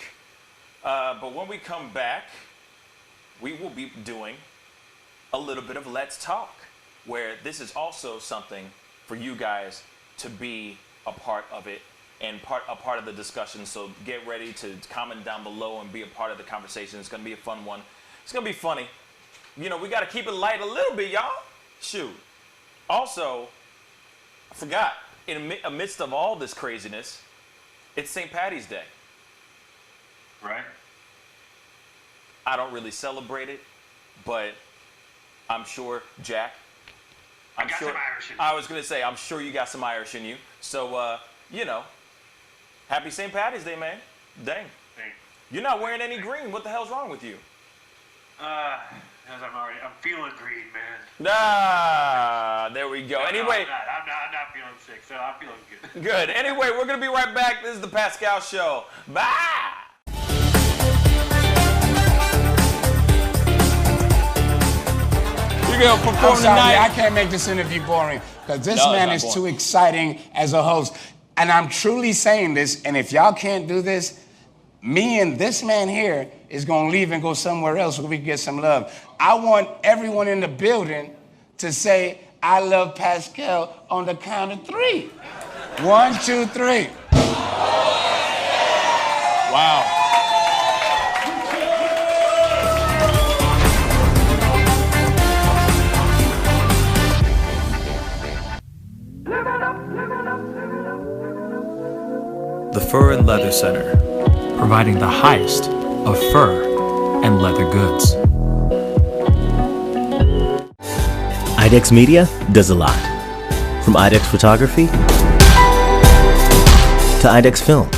But when we come back, we will be doing a little bit of Let's Talk, where this is also something for you guys to be a part of it and a part of the discussion. So get ready to comment down below and be a part of the conversation. It's going to be a fun one. It's going to be funny. You know, we got to keep it light a little bit, y'all. Shoot. Also, I forgot, amidst of all this craziness, it's St. Patty's Day. Right. I don't really celebrate it, but I'm sure, Jack, I got some Irish in you. I was going to say, I'm sure you got some Irish in you. So, you know, happy St. Patty's Day, man. Dang. Thanks. You're not wearing any green. What the hell's wrong with you? As I'm feeling green, man. Ah, there we go. Anyway. I'm not feeling sick, so I'm feeling good. Good. Anyway, we're going to be right back. This is the Pascal Show. Bye. You're going to perform tonight. I can't make this interview boring because this man is too exciting as a host. And I'm truly saying this, and if y'all can't do this, me and this man here is going to leave and go somewhere else where we can get some love. I want everyone in the building to say, I love Pascal on the count of 3. 1, 2, 3. Wow. The Fur and Leather Center, providing the highest of fur and leather goods. IDEX Media does a lot. From IDEX Photography to IDEX Films.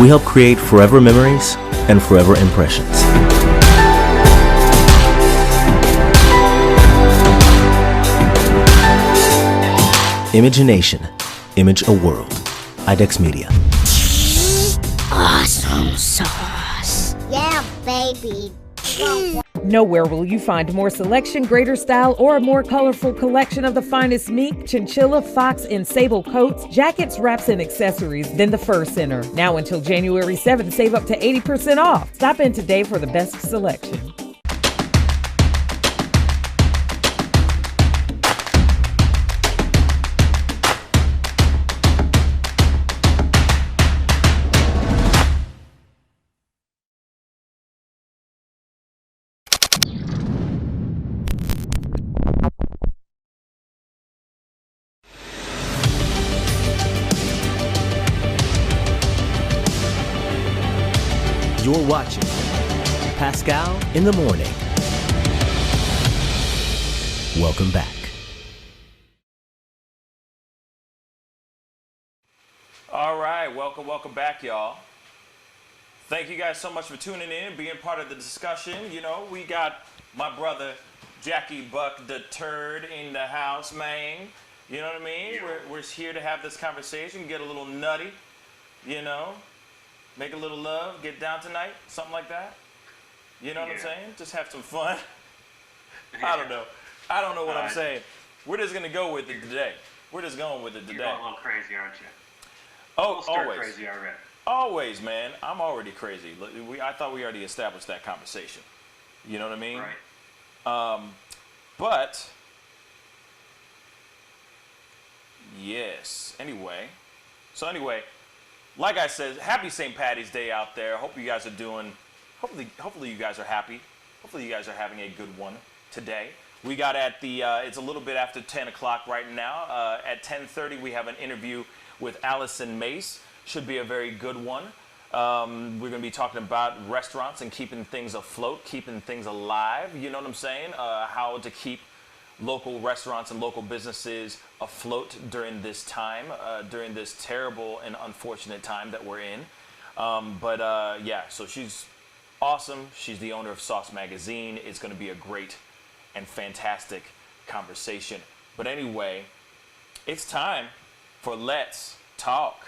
We help create forever memories and forever impressions. Image a nation, image a world. IDEX Media. Awesome sauce. Yeah, baby. Nowhere will you find more selection, greater style, or a more colorful collection of the finest mink, chinchilla, fox, and sable coats, jackets, wraps, and accessories than the Fur Center. Now until January 7th, save up to 80% off. Stop in today for the best selection. You're watching Pascal in the Morning. Welcome back. All right, welcome back, y'all. Thank you guys so much for tuning in, being part of the discussion. You know, we got my brother Jackie Buck the Turd in the house, man. You know what I mean? We're here to have this conversation, get a little nutty, you know. Make a little love, get down tonight, something like that. You know what I'm saying? Just have some fun. I don't know. I don't know what I'm saying. We're just going to go with it today. We're just going with it today. You're going a little crazy, aren't you? Oh, always. Crazy already. Always, man. I'm already crazy. I thought we already established that conversation. You know what I mean? Right. But, yes. Anyway. Like I said, happy St. Patty's Day out there. Hope you guys are doing, hopefully you guys are happy. Hopefully you guys are having a good one today. We got at the, it's a little bit after 10 o'clock right now. At 10:30 we have an interview with Allyson Mace. Should be a very good one. We're going to be talking about restaurants and keeping things afloat, keeping things alive. You know what I'm saying? How to keep local restaurants and local businesses afloat during this time, during this terrible and unfortunate time that we're in. Yeah, so she's awesome. She's the owner of Sauce Magazine. It's going to be a great and fantastic conversation. But anyway, it's time for Let's Talk.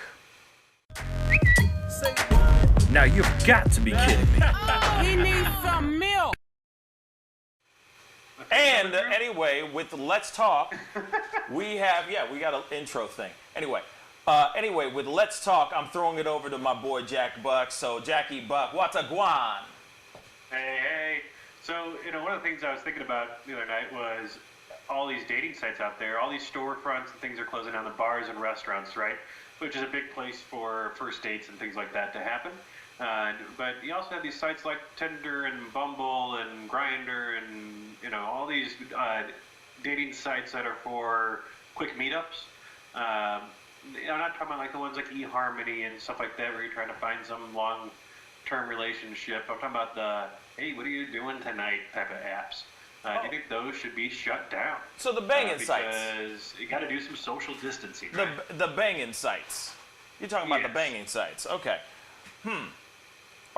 Now you've got to be kidding me. He needs some milk. And anyway, with Let's Talk, we got an intro thing. Anyway, with Let's Talk, I'm throwing it over to my boy Jack Buck. So Jackie Buck, what's a guan? Hey. So, one of the things I was thinking about the other night was all these dating sites out there, all these storefronts and things are closing down, the bars and restaurants, right? Which is a big place for first dates and things like that to happen. But you also have these sites like Tinder and Bumble and Grindr and all these dating sites that are for quick meetups. I'm not talking about like the ones like eHarmony and stuff like that where you're trying to find some long-term relationship. I'm talking about the hey, what are you doing tonight type of apps. Do you think those should be shut down? So the banging sites. Because you got to do some social distancing. The banging sites. You're talking about the banging sites. Okay.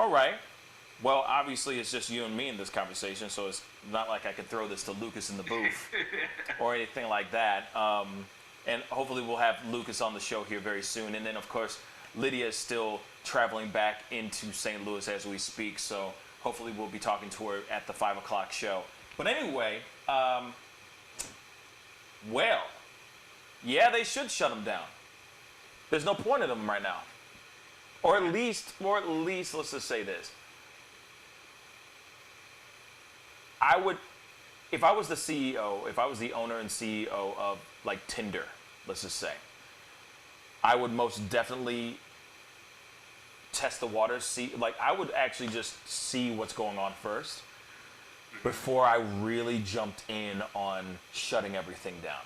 All right. Well, obviously it's just you and me in this conversation, so it's not like I could throw this to Lucas in the booth or anything like that. And hopefully we'll have Lucas on the show here very soon. And then, of course, Lydia is still traveling back into St. Louis as we speak, so hopefully we'll be talking to her at the 5 o'clock show. But anyway, well, yeah, they should shut them down. There's no point in them right now. Or at least, let's just say this. I would, if I was the CEO, if I was the owner and CEO of like Tinder, let's just say, I would most definitely test the waters, I would actually just see what's going on first before I really jumped in on shutting everything down.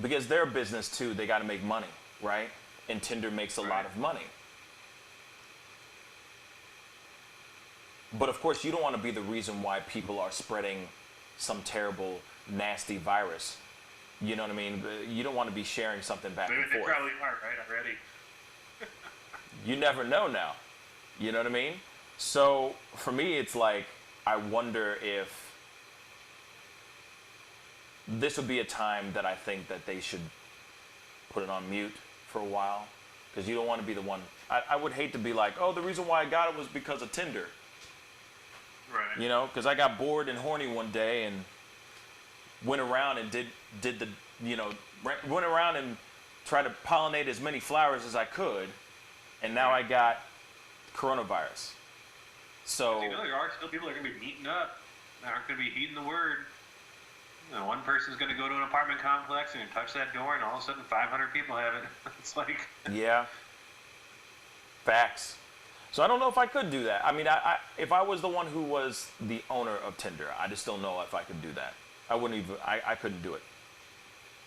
Because they're a business too, they got to make money, right? And Tinder makes a lot of money. But of course, you don't want to be the reason why people are spreading some terrible, nasty virus. You know what I mean? You don't want to be sharing something back and forth. They probably are, right, already. You never know now. You know what I mean? So for me, it's like, I wonder if this would be a time that I think that they should put it on mute for a while. Because you don't want to be the one. I would hate to be like, oh, the reason why I got it was because of Tinder. Right. You know, because I got bored and horny one day and went around and did the, went around and tried to pollinate as many flowers as I could. And now I got coronavirus. So there are still people that are going to be meeting up. They aren't going to be heeding the word. One person's going to go to an apartment complex and touch that door, and all of a sudden 500 people have it. It's like... Yeah. Facts. So I don't know if I could do that. I mean, if I was the one who was the owner of Tinder, I just don't know if I could do that. I wouldn't even... I couldn't do it.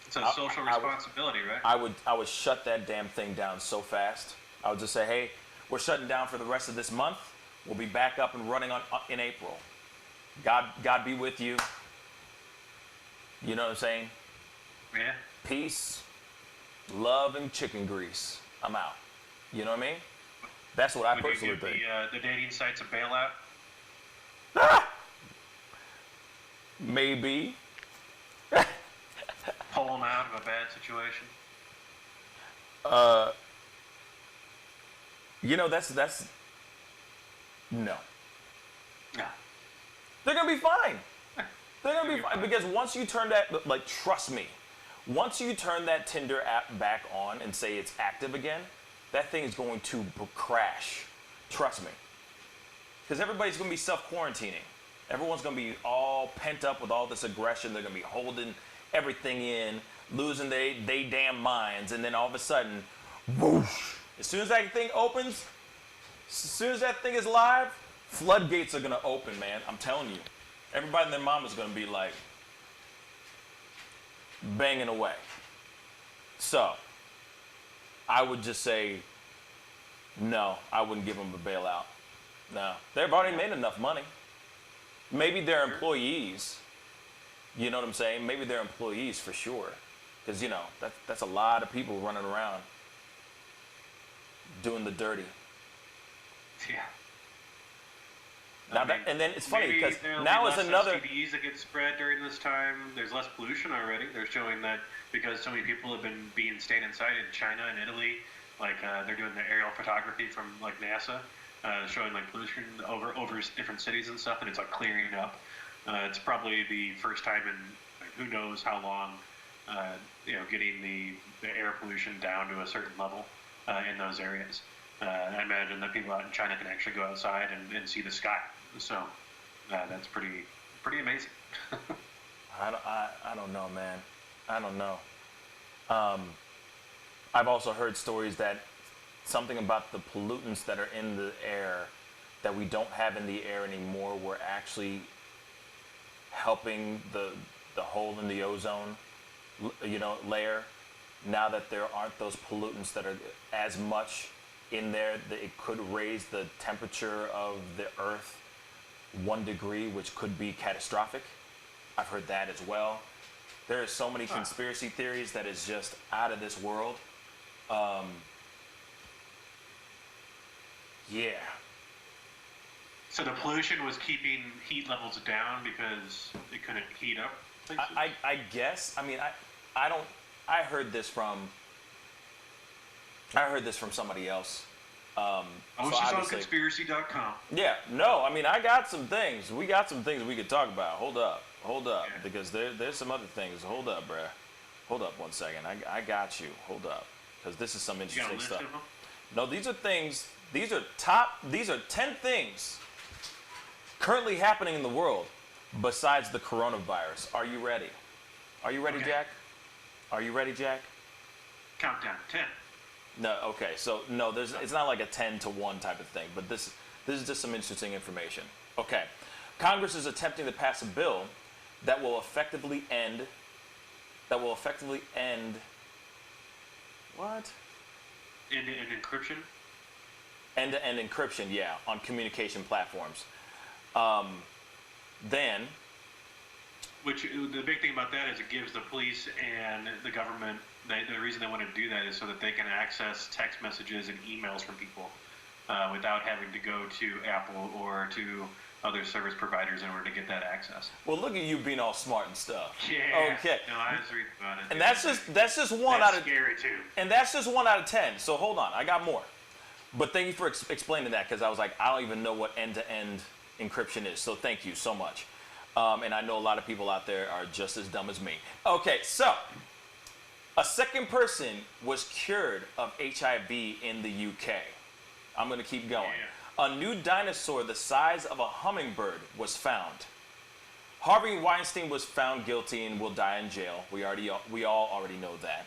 It's a social responsibility, right? I would shut that damn thing down so fast. I would just say, hey, we're shutting down for the rest of this month. We'll be back up and running in April. God be with you. You know what I'm saying? Yeah. Peace, love, and chicken grease. I'm out. You know what I mean? That's what I personally think. The dating sites a bailout? Maybe. Pull them out of a bad situation? That's no. No. They're gonna be fine. They're gonna be fine because once you turn that, trust me, once you turn that Tinder app back on and say it's active again, that thing is going to crash. Trust me. Because everybody's gonna be self-quarantining. Everyone's gonna be all pent up with all this aggression. They're gonna be holding everything in, losing they damn minds, and then all of a sudden, whoosh! As soon as that thing opens, as soon as that thing is live, floodgates are gonna open, man. I'm telling you. Everybody and their mama's gonna be like banging away. So I would just say no, I wouldn't give them a bailout. No. They've already made enough money. Maybe they're employees. You know what I'm saying? Maybe they're employees for sure. Because, that's a lot of people running around doing the dirty. Yeah. Now and then it's funny because now is another STDs that get spread during this time. There's less pollution already. They're showing that because so many people have been staying inside in China and Italy, they're doing the aerial photography from NASA, showing pollution over different cities and stuff, and it's clearing up. It's probably the first time in who knows how long, getting the air pollution down to a certain level in those areas. I imagine that people out in China can actually go outside and see the sky. So that's pretty amazing. I don't know, man. I don't know. I've also heard stories that something about the pollutants that are in the air that we don't have in the air anymore were actually helping the hole in the ozone, layer. Now that there aren't those pollutants that are as much in there, that it could raise the temperature of the Earth 1 degree, which could be catastrophic. I've heard that as well. There are so many conspiracy theories that is just out of this world. Yeah. So the pollution was keeping heat levels down because it couldn't heat up places? I guess. I mean, I heard this from somebody else. I was just on conspiracy.com. Yeah, no, I mean, I got some things. We got some things we could talk about. Hold up, yeah. Because there's some other things. Hold up, bruh. Hold up 1 second. I got you. Hold up, because this is some interesting stuff. No, these are things. These are 10 things currently happening in the world besides the coronavirus. Are you ready? Are you ready, okay. Jack? Are you ready, Jack? Countdown. 10. No, okay. So no, it's not like a 10 to 1 type of thing, but this is just some interesting information. Okay. Congress is attempting to pass a bill that will effectively end what? End-to-end encryption? End-to-end encryption, yeah, on communication platforms. Then which the big thing about that is it gives the police and the government, the reason they want to do that is so that they can access text messages and emails from people without having to go to Apple or to other service providers in order to get that access. Well, look at you being all smart and stuff. Yeah. Okay. No, I was reading about it. And that's just one out of scary too. And that's just 1 out of 10. So hold on, I got more. But thank you for explaining that, because I was like, I don't even know what end-to-end encryption is. So thank you so much. And I know a lot of people out there are just as dumb as me. Okay, so a second person was cured of HIV in the UK. I'm going to keep going. Yeah. A new dinosaur the size of a hummingbird was found. Harvey Weinstein was found guilty and will die in jail. We all already know that.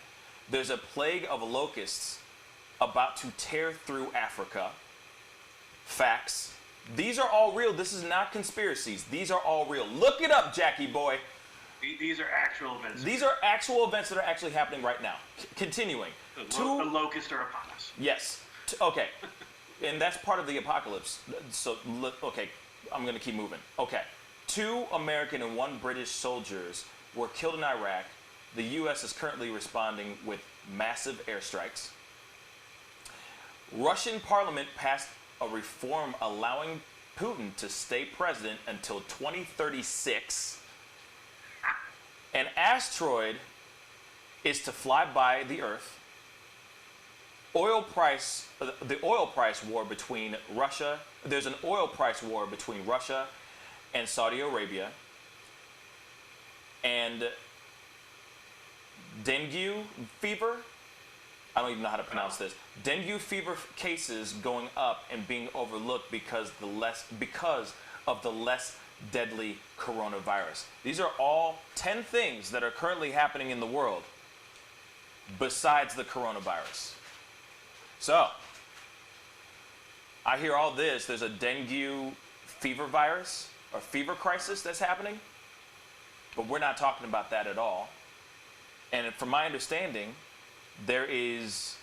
There's a plague of locusts about to tear through Africa. Facts. These are all real. This is not conspiracies. These are all real. Look it up, Jackie boy. These are actual events. These are actual events that are actually happening right now. Continuing. The locusts are upon us. Yes. Okay. And that's part of the apocalypse. So, okay, I'm going to keep moving. Okay. 2 American and 1 British soldiers were killed in Iraq. The U.S. is currently responding with massive airstrikes. Russian parliament passed a reform allowing Putin to stay president until 2036. An asteroid is to fly by the Earth. The oil price war between Russia. There's an oil price war between Russia and Saudi Arabia. And dengue fever. I don't even know how to pronounce this. Dengue fever cases going up and being overlooked because of the less deadly coronavirus. These are all 10 things that are currently happening in the world besides the coronavirus. So, I hear all this. There's a dengue fever virus or fever crisis that's happening, but we're not talking about that at all. And from my understanding, there is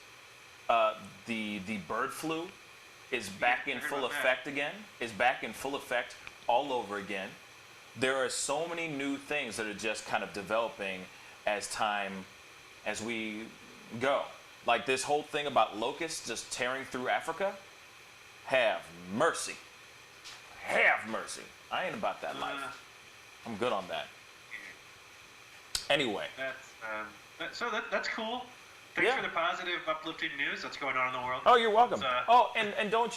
the bird flu is back in full effect again. Is back in full effect all over again. There are so many new things that are just kind of developing as we go. Like this whole thing about locusts just tearing through Africa. Have mercy. Have mercy. I ain't about that life. I'm good on that. Anyway. That's cool. Thanks for the positive, uplifting news that's going on in the world. Oh, you're welcome. And don't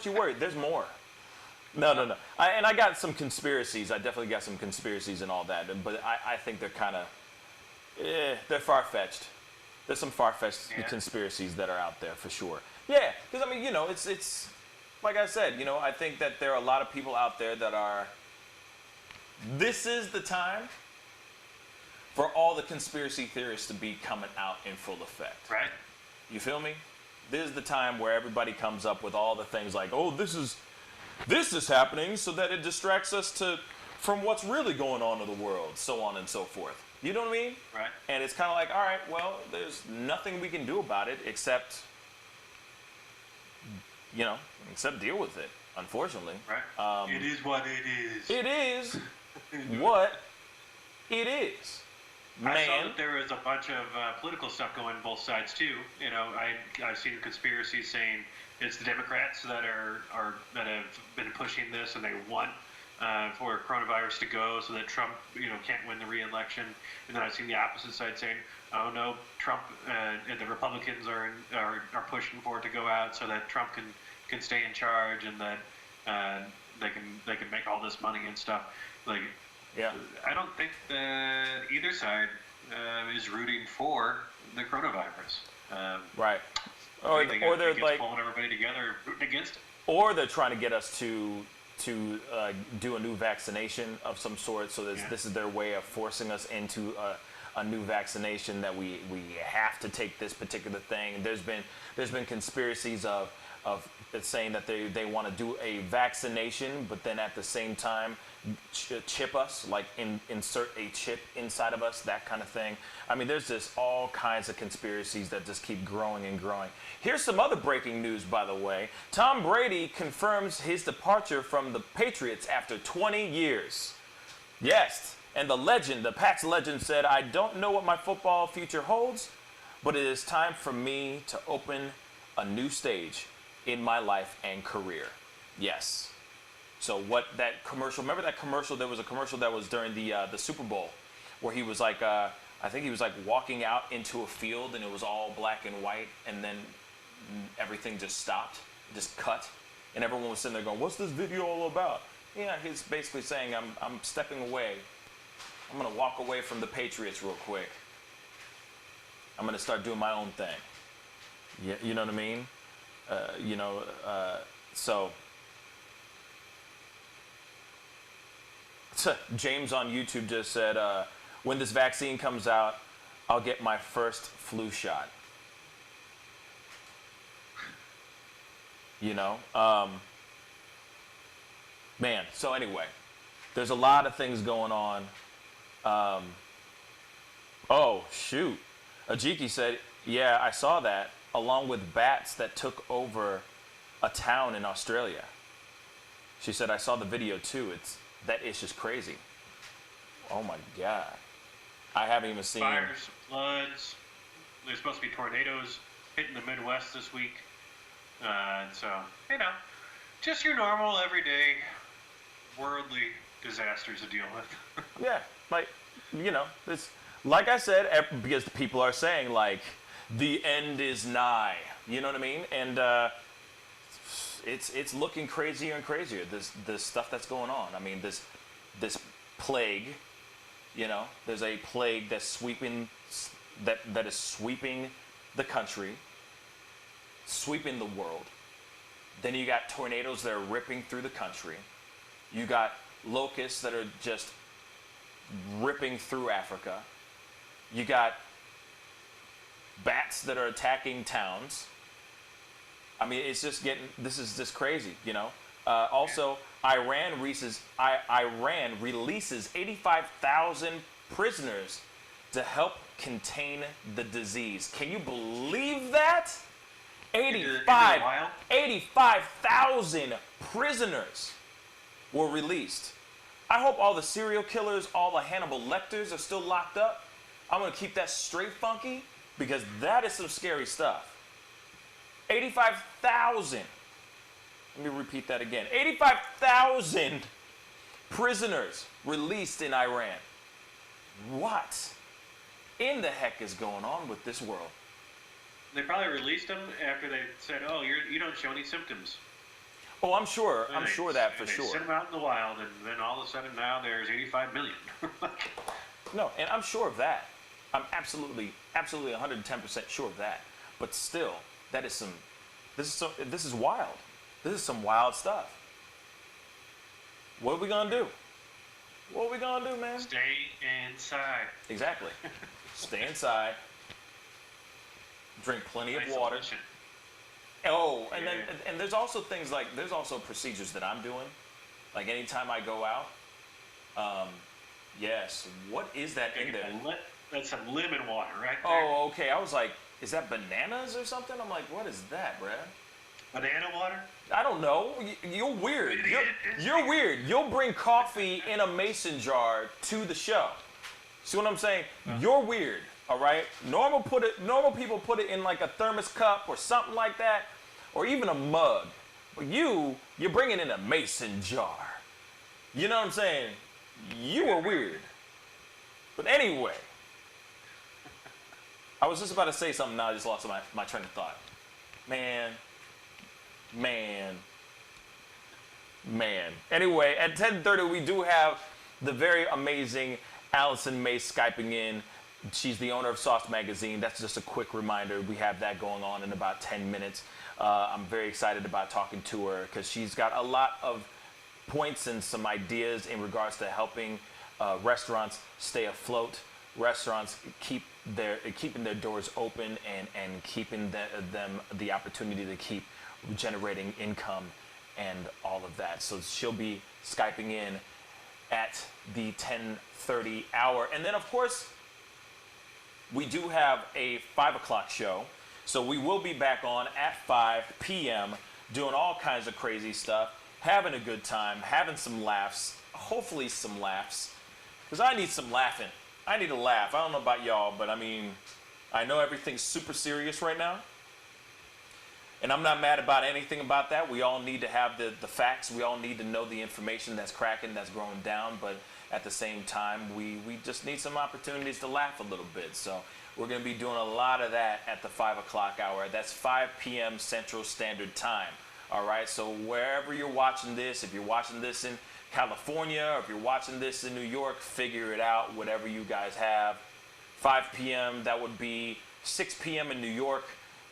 you worry. There's more. No. I got some conspiracies. I definitely got some conspiracies and all that. But I think they're kind of, they're far-fetched. There's some far-fetched conspiracies that are out there for sure. Yeah, because I mean, it's like I said, I think that there are a lot of people out there that are. This is the time for all the conspiracy theorists to be coming out in full effect. Right. You feel me? This is the time where everybody comes up with all the things like, oh, this is happening, so that it distracts us from what's really going on in the world, so on and so forth. You know what I mean? Right. And it's kind of like, all right, well, there's nothing we can do about it except deal with it, unfortunately. Right. It is what it is. It is what it is. Man. I saw that there was a bunch of political stuff going both sides too. You know, I've seen conspiracies saying it's the Democrats that that have been pushing this, and they want for coronavirus to go so that Trump, can't win the re-election. And then I've seen the opposite side saying, oh no, Trump and the Republicans are pushing for it to go out so that Trump can stay in charge, and that they can make all this money and stuff. Like, yeah, I don't think that either side is rooting for the coronavirus. Right. Or they're like pulling everybody together, rooting against it. Or they're trying to get us to do a new vaccination of some sort. So this is their way of forcing us into a new vaccination, that we have to take this particular thing. There's been conspiracies of saying that they want to do a vaccination, but then at the same time chip us, like insert a chip inside of us, that kind of thing. I mean, there's just all kinds of conspiracies that just keep growing and growing. Here's some other breaking news, by the way. Tom Brady confirms his departure from the Patriots after 20 years. Yes, and the Pats legend said, I don't know what my football future holds, but it is time for me to open a new stage in my life and career. Yes. So what that commercial, remember that commercial? There was a commercial that was during the Super Bowl where he was like, I think he was like walking out into a field, and it was all black and white, and then everything just stopped, just cut, and everyone was sitting there going, what's this video all about? Yeah, he's basically saying, I'm stepping away. I'm going to walk away from the Patriots real quick. I'm going to start doing my own thing. Yeah, you know what I mean? So James on YouTube just said, when this vaccine comes out, I'll get my first flu shot. Man, so anyway, there's a lot of things going on. Oh, shoot. Ajiki said, yeah, I saw that, along with bats that took over a town in Australia. She said, I saw the video too. That is just crazy. Oh my God. I haven't even seen... Fires, floods. There's supposed to be tornadoes hitting the Midwest this week. So, just your normal, everyday, worldly disasters to deal with. Yeah, it's, like I said, because people are saying, like, the end is nigh. You know what I mean? And it's looking crazier and crazier, this stuff that's going on. I mean, this plague, there's a plague that's sweeping, that is sweeping the country, sweeping the world. Then you got tornadoes that are ripping through the country. You got locusts that are just ripping through Africa. You got bats that are attacking towns. I mean, it's just this is just crazy, Also, Iran releases 85,000 prisoners to help contain the disease. Can you believe that? 85,000 prisoners were released. I hope all the serial killers, all the Hannibal Lecters are still locked up. I'm going to keep that straight funky, because that is some scary stuff. 85,000. Let me repeat that again. 85,000 prisoners released in Iran. What in the heck is going on with this world? They probably released them after they said, "Oh, you don't show any symptoms." Oh, I'm sure. I'm sure that for sure. They sent them out in the wild, and then all of a sudden now there's 85 million. No, and I'm sure of that. I'm absolutely 110% sure of that. But still, this is wild. This is some wild stuff. What are we gonna do? What are we gonna do, man? Stay inside. Exactly. Stay inside. Drink plenty of water. Oh, and then and there's also things like there's also procedures that I'm doing. Like anytime I go out. Yes. What is that in there? That's some lemon water, right there. Oh, okay. I was like, is that bananas or something? I'm like, what is that, bruh? Banana water? I don't know. You're weird. You're weird. You'll bring coffee in a mason jar to the show. See what I'm saying? You're weird. All right. Normal people put it in like a thermos cup or something like that, or even a mug. But you're bringing in a mason jar. You know what I'm saying? You are weird. But anyway, I was just about to say something. Now I just lost my train of thought. Man. Anyway, at 10:30 we do have the very amazing Allyson Mace Skyping in. She's the owner of Sauce Magazine. That's just a quick reminder. We have that going on in about 10 minutes. I'm very excited about talking to her because she's got a lot of points and some ideas in regards to helping restaurants stay afloat, restaurants keeping their doors open and keeping them the opportunity to keep generating income and all of that. So she'll be Skyping in at the 10:30 hour. And then, of course, we do have a 5 o'clock show. So we will be back on at 5 p.m. doing all kinds of crazy stuff, having a good time, having some laughs, hopefully some laughs, because I need some laughing. I need a laugh. I don't know about y'all, but I mean, I know everything's super serious right now. And I'm not mad about anything about that. We all need to have the facts. We all need to know the information that's cracking, that's growing down. But at the same time, we just need some opportunities to laugh a little bit. So we're going to be doing a lot of that at the 5 o'clock hour. That's 5 p.m. Central Standard Time. All right, so wherever you're watching this, if you're watching this in California or if you're watching this in New York, figure it out, whatever you guys have. 5 p.m., that would be 6 p.m. in New York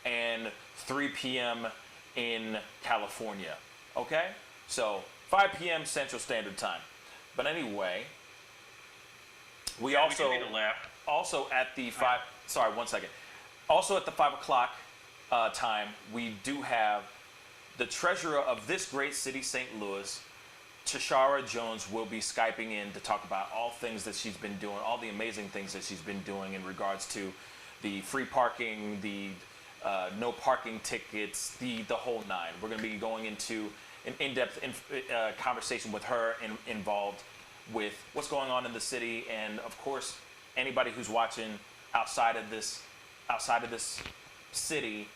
and 3 p.m. in California. Okay? So 5 p.m. Central Standard Time. But anyway, we also at the 5. Sorry, 1 second. Also at the 5 o'clock time, we do have the treasurer of this great city, St. Louis, Tashara Jones, will be Skyping in to talk about all things that she's been doing, all the amazing things that she's been doing in regards to the free parking, the no parking tickets, the whole nine. We're going to be going into an in-depth conversation with her involved with what's going on in the city, and of course, anybody who's watching outside of this city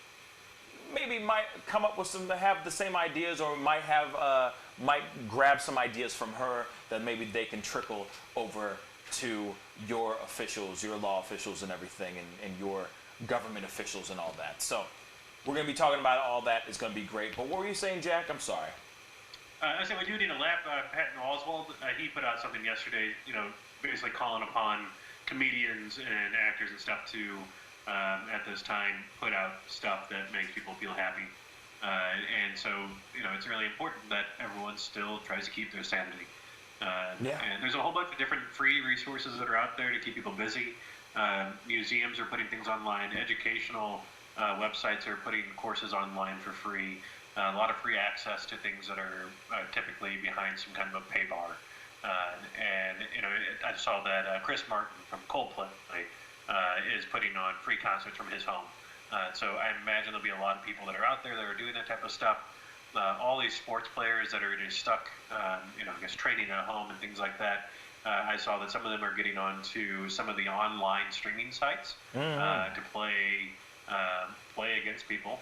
maybe might come up with have the same ideas, or might grab some ideas from her that maybe they can trickle over to your officials, your law officials and everything, and your government officials and all that. So we're going to be talking about all that. It's going to be great. But what were you saying, Jack? I'm sorry. I said we do need a laugh. Patton Oswalt, he put out something yesterday, basically calling upon comedians and actors and stuff to, at this time, put out stuff that makes people feel happy. And so, it's really important that everyone still tries to keep their sanity. And there's a whole bunch of different free resources that are out there to keep people busy. Museums are putting things online. Educational websites are putting courses online for free. A lot of free access to things that are typically behind some kind of a pay bar. I saw that Chris Martin from Coldplay is putting on free concerts from his home. So I imagine there'll be a lot of people that are out there that are doing that type of stuff. All these sports players that are just stuck, I guess training at home and things like that. I saw that some of them are getting onto some of the online streaming sites to play against people.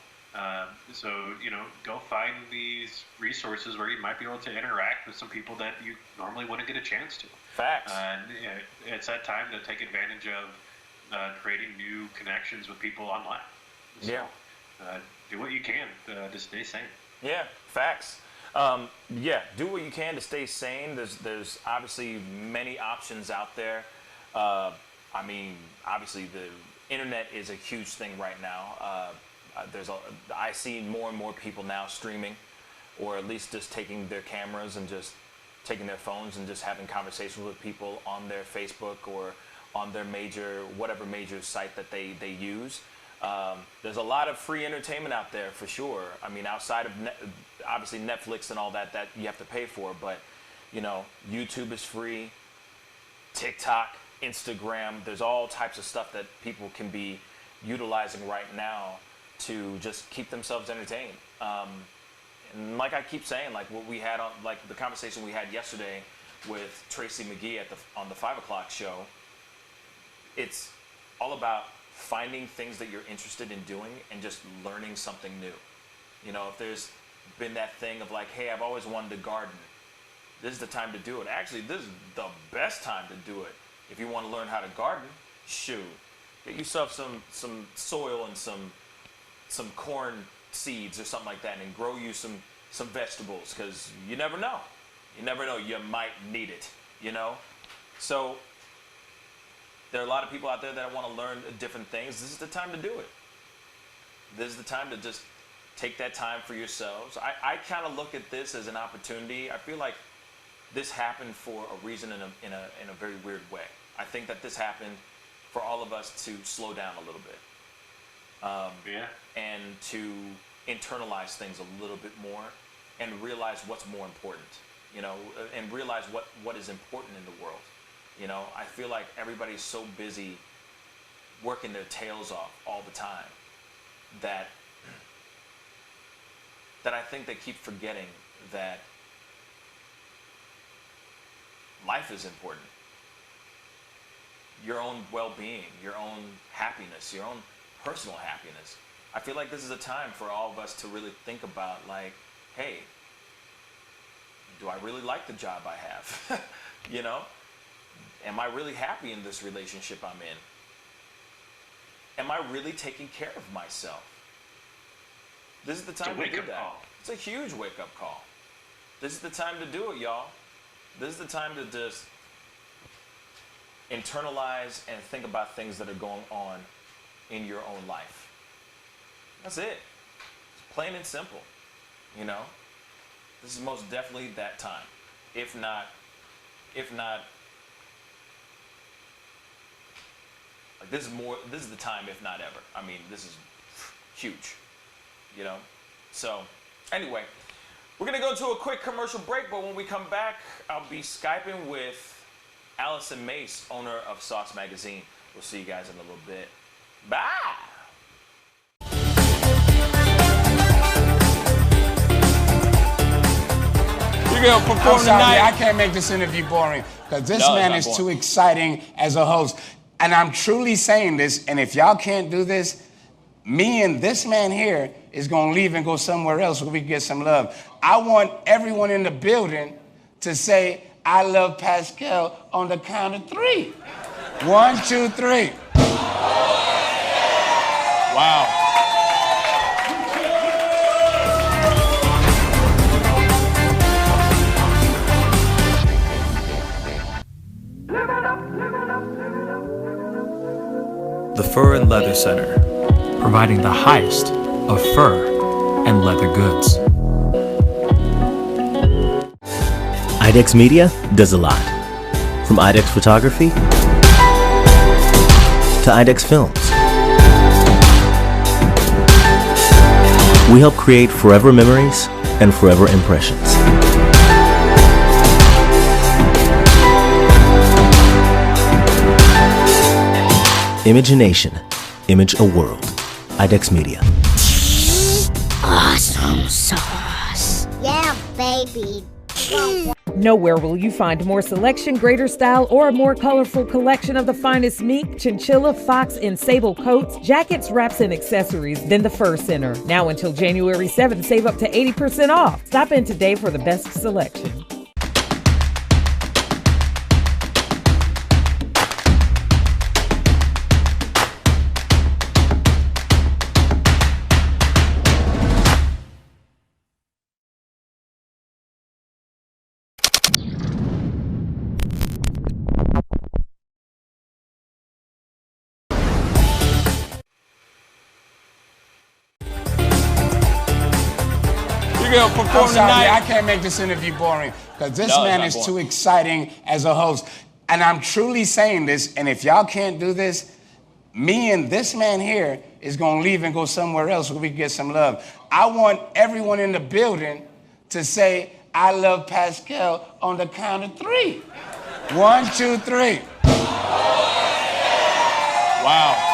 So, go find these resources where you might be able to interact with some people that you normally wouldn't get a chance to. Facts. It's that time to take advantage of creating new connections with people online. So, do what you can to stay sane. Yeah, facts. Do what you can to stay sane. There's obviously many options out there. Obviously the internet is a huge thing right now. I see more and more people now streaming, or at least just taking their cameras and just taking their phones and just having conversations with people on their Facebook or on their whatever major site that they use. There's a lot of free entertainment out there for sure. I mean, outside of obviously Netflix and all that you have to pay for, but you know, YouTube is free, TikTok, Instagram, there's all types of stuff that people can be utilizing right now to just keep themselves entertained. And like I keep saying, like what we had on, like the conversation we had yesterday with Tracy McGee on the 5 o'clock show, it's all about finding things that you're interested in doing and just learning something new. You know, if there's been that thing of like, hey, I've always wanted to garden, this is the time to do it. Actually, this is the best time to do it. If you want to learn how to garden, shoot, get yourself some soil and some corn seeds or something like that, and grow you some vegetables, because you never know. You never know, you might need it, you know? So there are a lot of people out there that want to learn different things. This is the time to do it. This is the time to just take that time for yourselves. I kind of look at this as an opportunity. I feel like this happened for a reason in a very weird way. I think that this happened for all of us to slow down a little bit. And to internalize things a little bit more and realize what's more important, you know, and realize what is important in the world. You know, I feel like everybody's so busy working their tails off all the time that I think they keep forgetting that life is important. Your own well-being, your own happiness, your own personal happiness. I feel like this is a time for all of us to really think about, like, hey, do I really like the job I have? You know? Am I really happy in this relationship I'm in? Am I really taking care of myself? This is the time to do that. It's a huge wake-up call. This is the time to do it, y'all. This is the time to just internalize and think about things that are going on in your own life. That's it. It's plain and simple. You know? This is most definitely that time. If not, like this is the time, if not ever. I mean, this is huge, you know? So, anyway, we're gonna go to a quick commercial break, but when we come back, I'll be Skyping with Allyson Mace, owner of Sauce Magazine. We'll see you guys in a little bit. Bye! You're gonna perform tonight. I can't make this interview boring, because this man is too exciting as a host. And I'm truly saying this, and if y'all can't do this, me and this man here is gonna leave and go somewhere else where we can get some love. I want everyone in the building to say, I love Pascal on the count of 3. 1, 2, 3. Wow. The Fur and Leather Center, providing the highest of fur and leather goods. IDEX Media does a lot. From IDEX Photography to IDEX Films. We help create forever memories and forever impressions. Image a nation, image a world. IDEX Media. Awesome sauce. Yeah, baby. Nowhere will you find more selection, greater style, or a more colorful collection of the finest mink, chinchilla, fox, and sable coats, jackets, wraps, and accessories than the Fur Center. Now until January 7th, save up to 80% off. Stop in today for the best selection. gonna perform tonight? I can't make this interview boring because this man is too exciting as a host. And I'm truly saying this, and if y'all can't do this, me and this man here is gonna leave and go somewhere else where we can get some love. I want everyone in the building to say, I love Pascal on the count of 3. 1, 2, 3. Wow.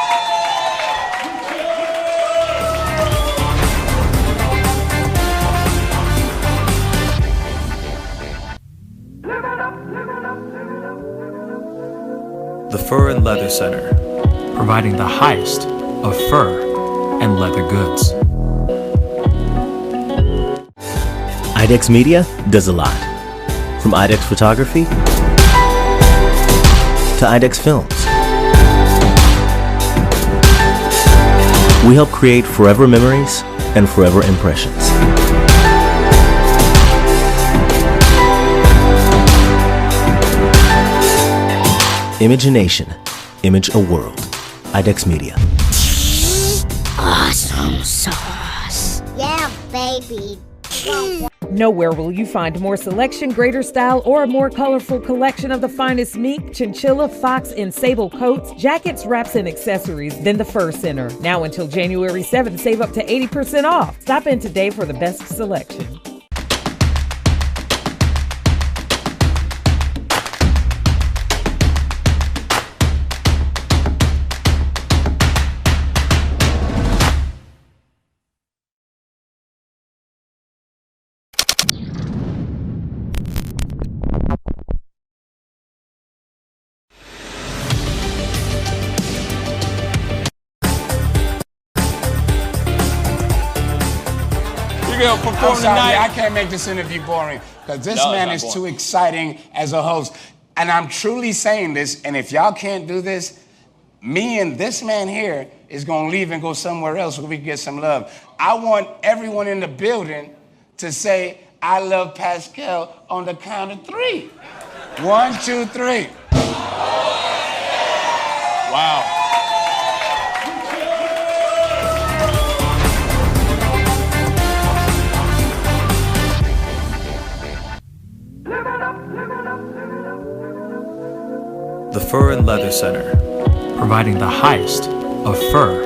The Fur and Leather Center, providing the highest of fur and leather goods. IDEX Media does a lot. From IDEX Photography to IDEX Films. We help create forever memories and forever impressions. Image a nation, image a world. IDEX Media. Awesome sauce. Yeah, baby. Nowhere will you find more selection, greater style, or a more colorful collection of the finest mink, chinchilla, fox, and sable coats, jackets, wraps, and accessories than the Fur Center. Now until January 7th, save up to 80% off. Stop in today for the best selection. I'm sorry, I can't make this interview boring because this man is too exciting as a host. And I'm truly saying this, and if y'all can't do this, me and this man here is gonna leave and go somewhere else where we can get some love. I want everyone in the building to say, I love Pascal on the count of 3. 1, 2, 3. Wow. The Fur and Leather Center, providing the highest of fur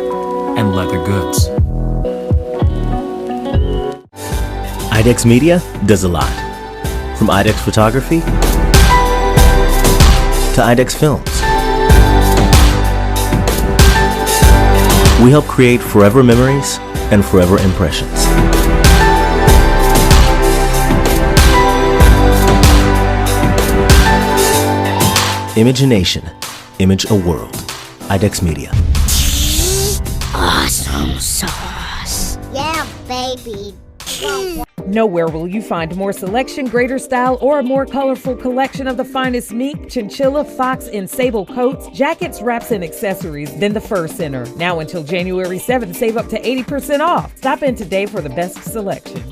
and leather goods. IDEX Media does a lot. From IDEX Photography to IDEX Films. We help create forever memories and forever impressions. Image a nation, image a world. IDEX Media. Awesome sauce. Yeah, baby. Nowhere will you find more selection, greater style, or a more colorful collection of the finest mink, chinchilla, fox, and sable coats, jackets, wraps, and accessories than the Fur Center. Now until January 7th, save up to 80% off. Stop in today for the best selection.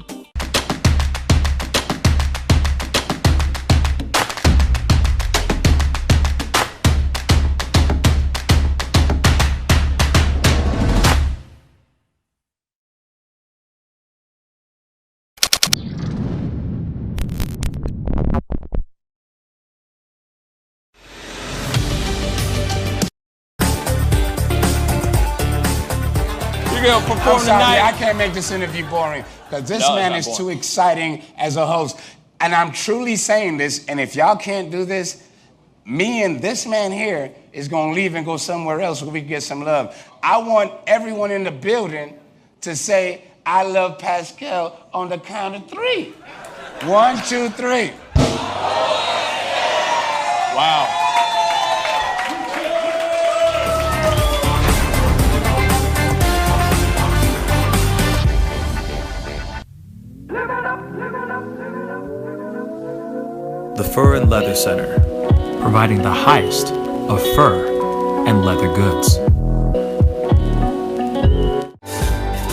I'm sorry, I can't make this interview boring because this man is too exciting as a host. And I'm truly saying this, and if y'all can't do this, me and this man here is gonna leave and go somewhere else where we can get some love. I want everyone in the building to say, I love Pascal on the count of 3. 1, 2, 3. Wow. The Fur and Leather Center, providing the highest of fur and leather goods.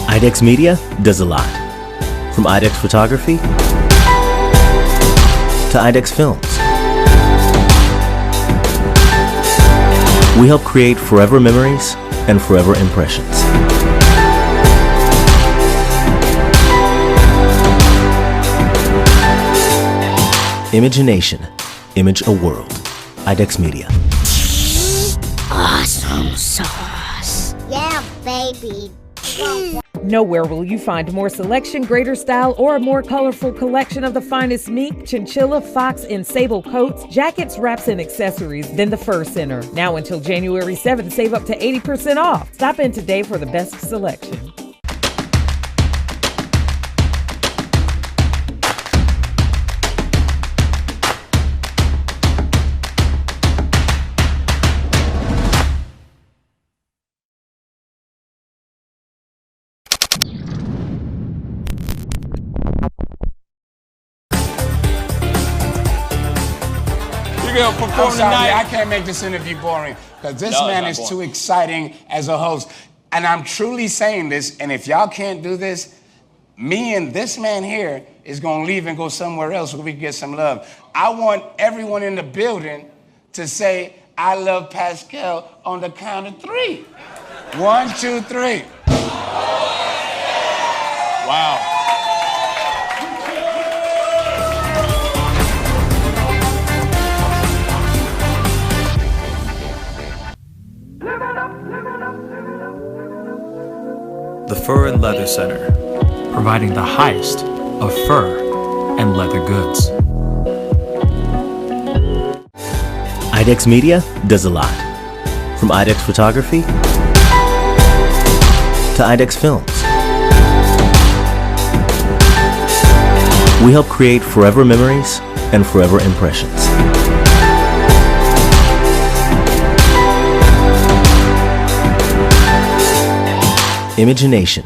IDEX Media does a lot. From IDEX Photography to IDEX Films. We help create forever memories and forever impressions. Imagination. Image a world. IDEX Media. Awesome sauce. Yeah, baby. Nowhere will you find more selection, greater style, or a more colorful collection of the finest mink, chinchilla, fox, and sable coats, jackets, wraps, and accessories than the Fur Center. Now until January 7th, save up to 80% off. Stop in today for the best selection. I'm sorry, I can't make this interview boring because this man is too exciting as a host. And I'm truly saying this, and if y'all can't do this, me and this man here is going to leave and go somewhere else where we can get some love. I want everyone in the building to say, I love Pascal on the count of 3. 1, 2, 3. Wow. The Fur and Leather Center, providing the highest of fur and leather goods. IDEX Media does a lot. From IDEX Photography to IDEX Films. We help create forever memories and forever impressions. Imagination.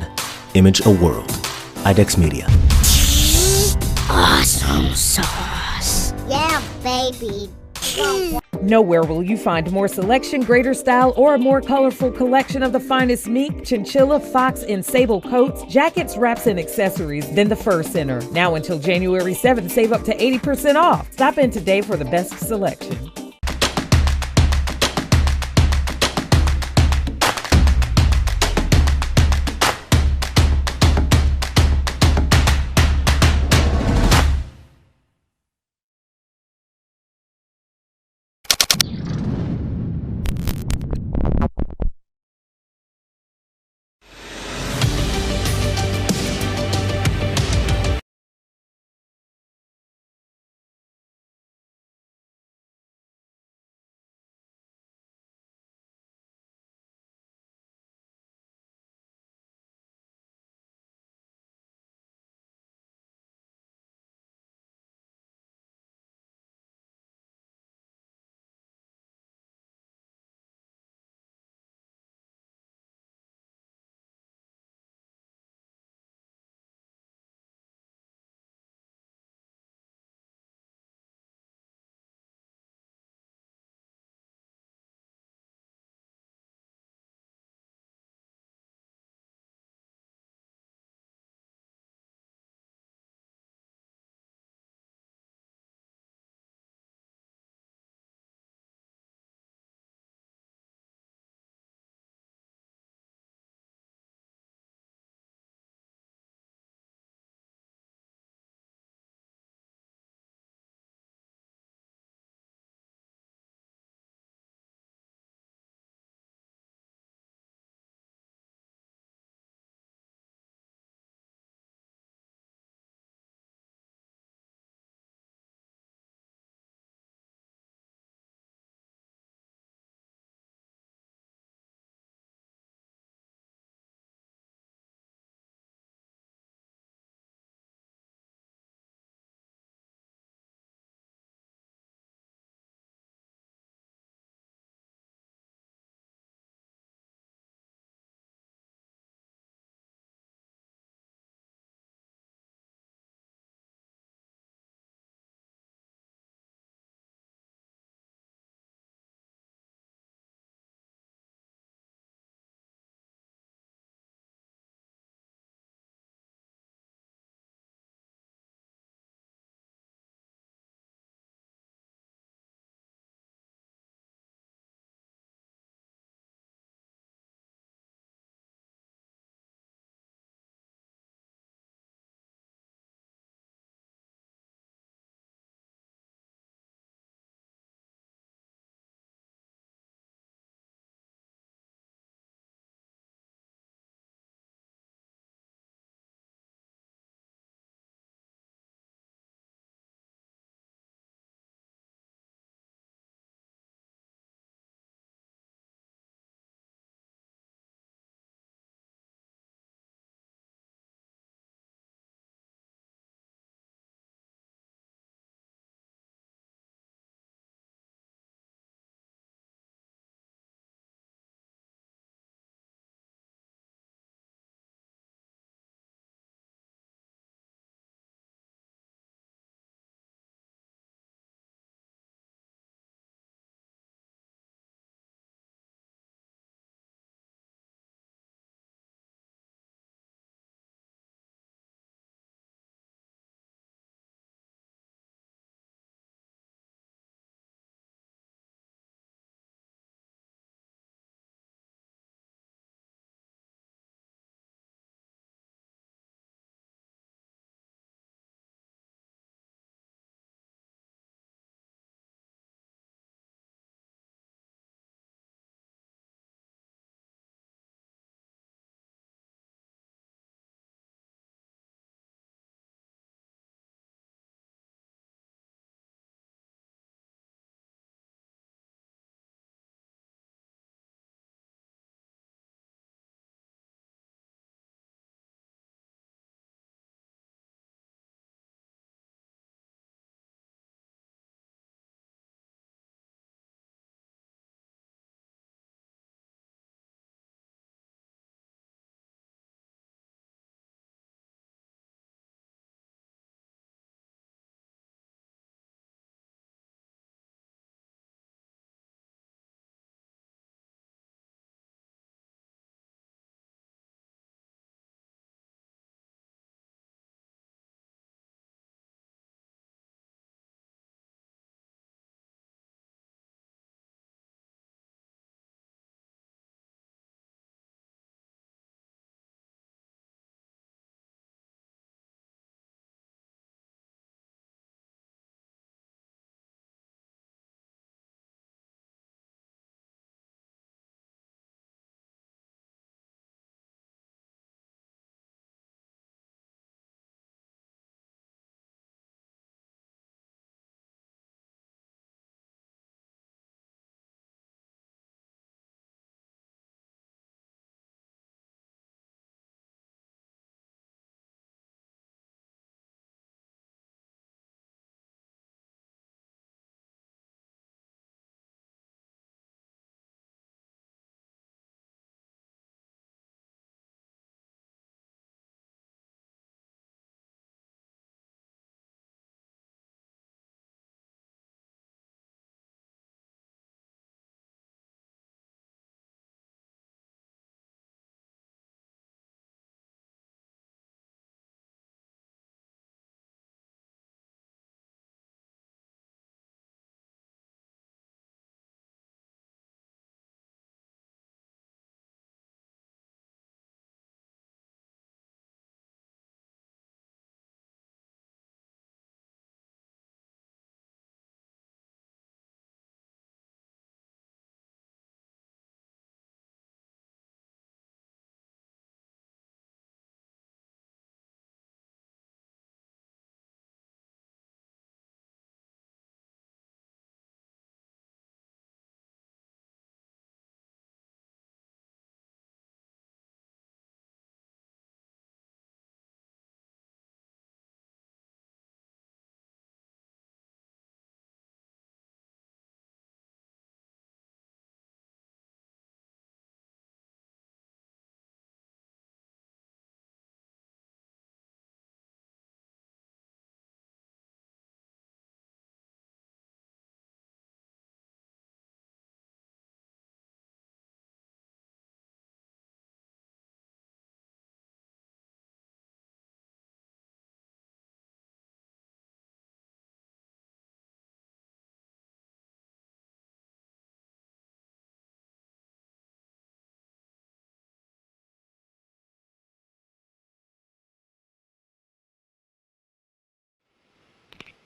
Image a world. IDEX Media. Awesome sauce. Yeah, baby. Nowhere will you find more selection, greater style, or a more colorful collection of the finest mink, chinchilla, fox, and sable coats, jackets, wraps, and accessories than the Fur Center. Now until January 7th, save up to 80% off. Stop in today for the best selection.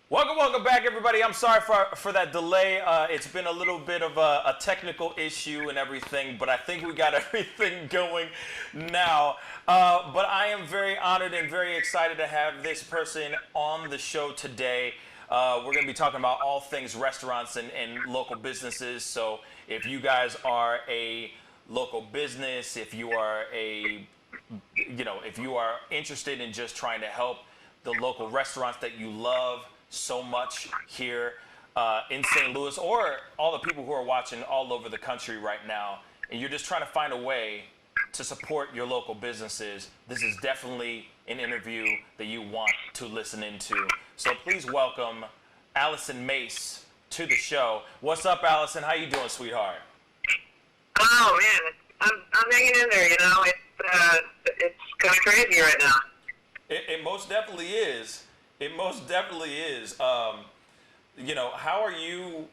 Welcome back, everybody. I'm sorry for that delay. It's been a little bit of a technical issue and everything, but I think we got everything going now. But I am very honored and very excited to have this person on the show today. We're going to be talking about all things restaurants and local businesses. So if you guys are a local business, if you are if you are interested in just trying to help the local restaurants that you love so much here in St. Louis, or all the people who are watching all over the country right now, and you're just trying to find a way to support your local businesses, this is definitely an interview that you want to listen into. So please welcome Allyson Mace to the show. What's up, Allyson? How you doing, sweetheart? Oh man, I'm hanging in there. You know, it's kind of crazy right now. It most definitely is. It most definitely is. You know, how are you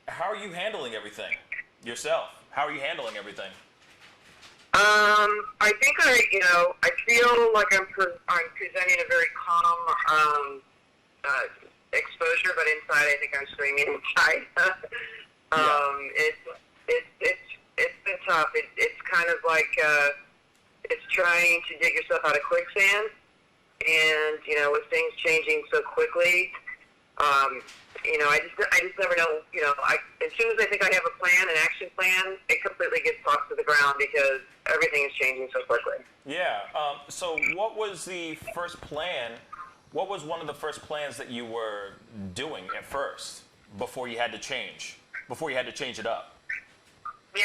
handling everything yourself? How are you handling everything? I think I feel like I'm presenting a very calm exposure, but inside I think I'm screaming inside. It's been tough. It's kind of like it's trying to dig yourself out of quicksand. And, you know, with things changing so quickly, you know, I just never know, you know, as soon as I think I have a plan, an action plan, it completely gets tossed to the ground because everything is changing so quickly. Yeah. So what was the first plan? What was one of the first plans that you were doing at first before you had to change it up? Yeah.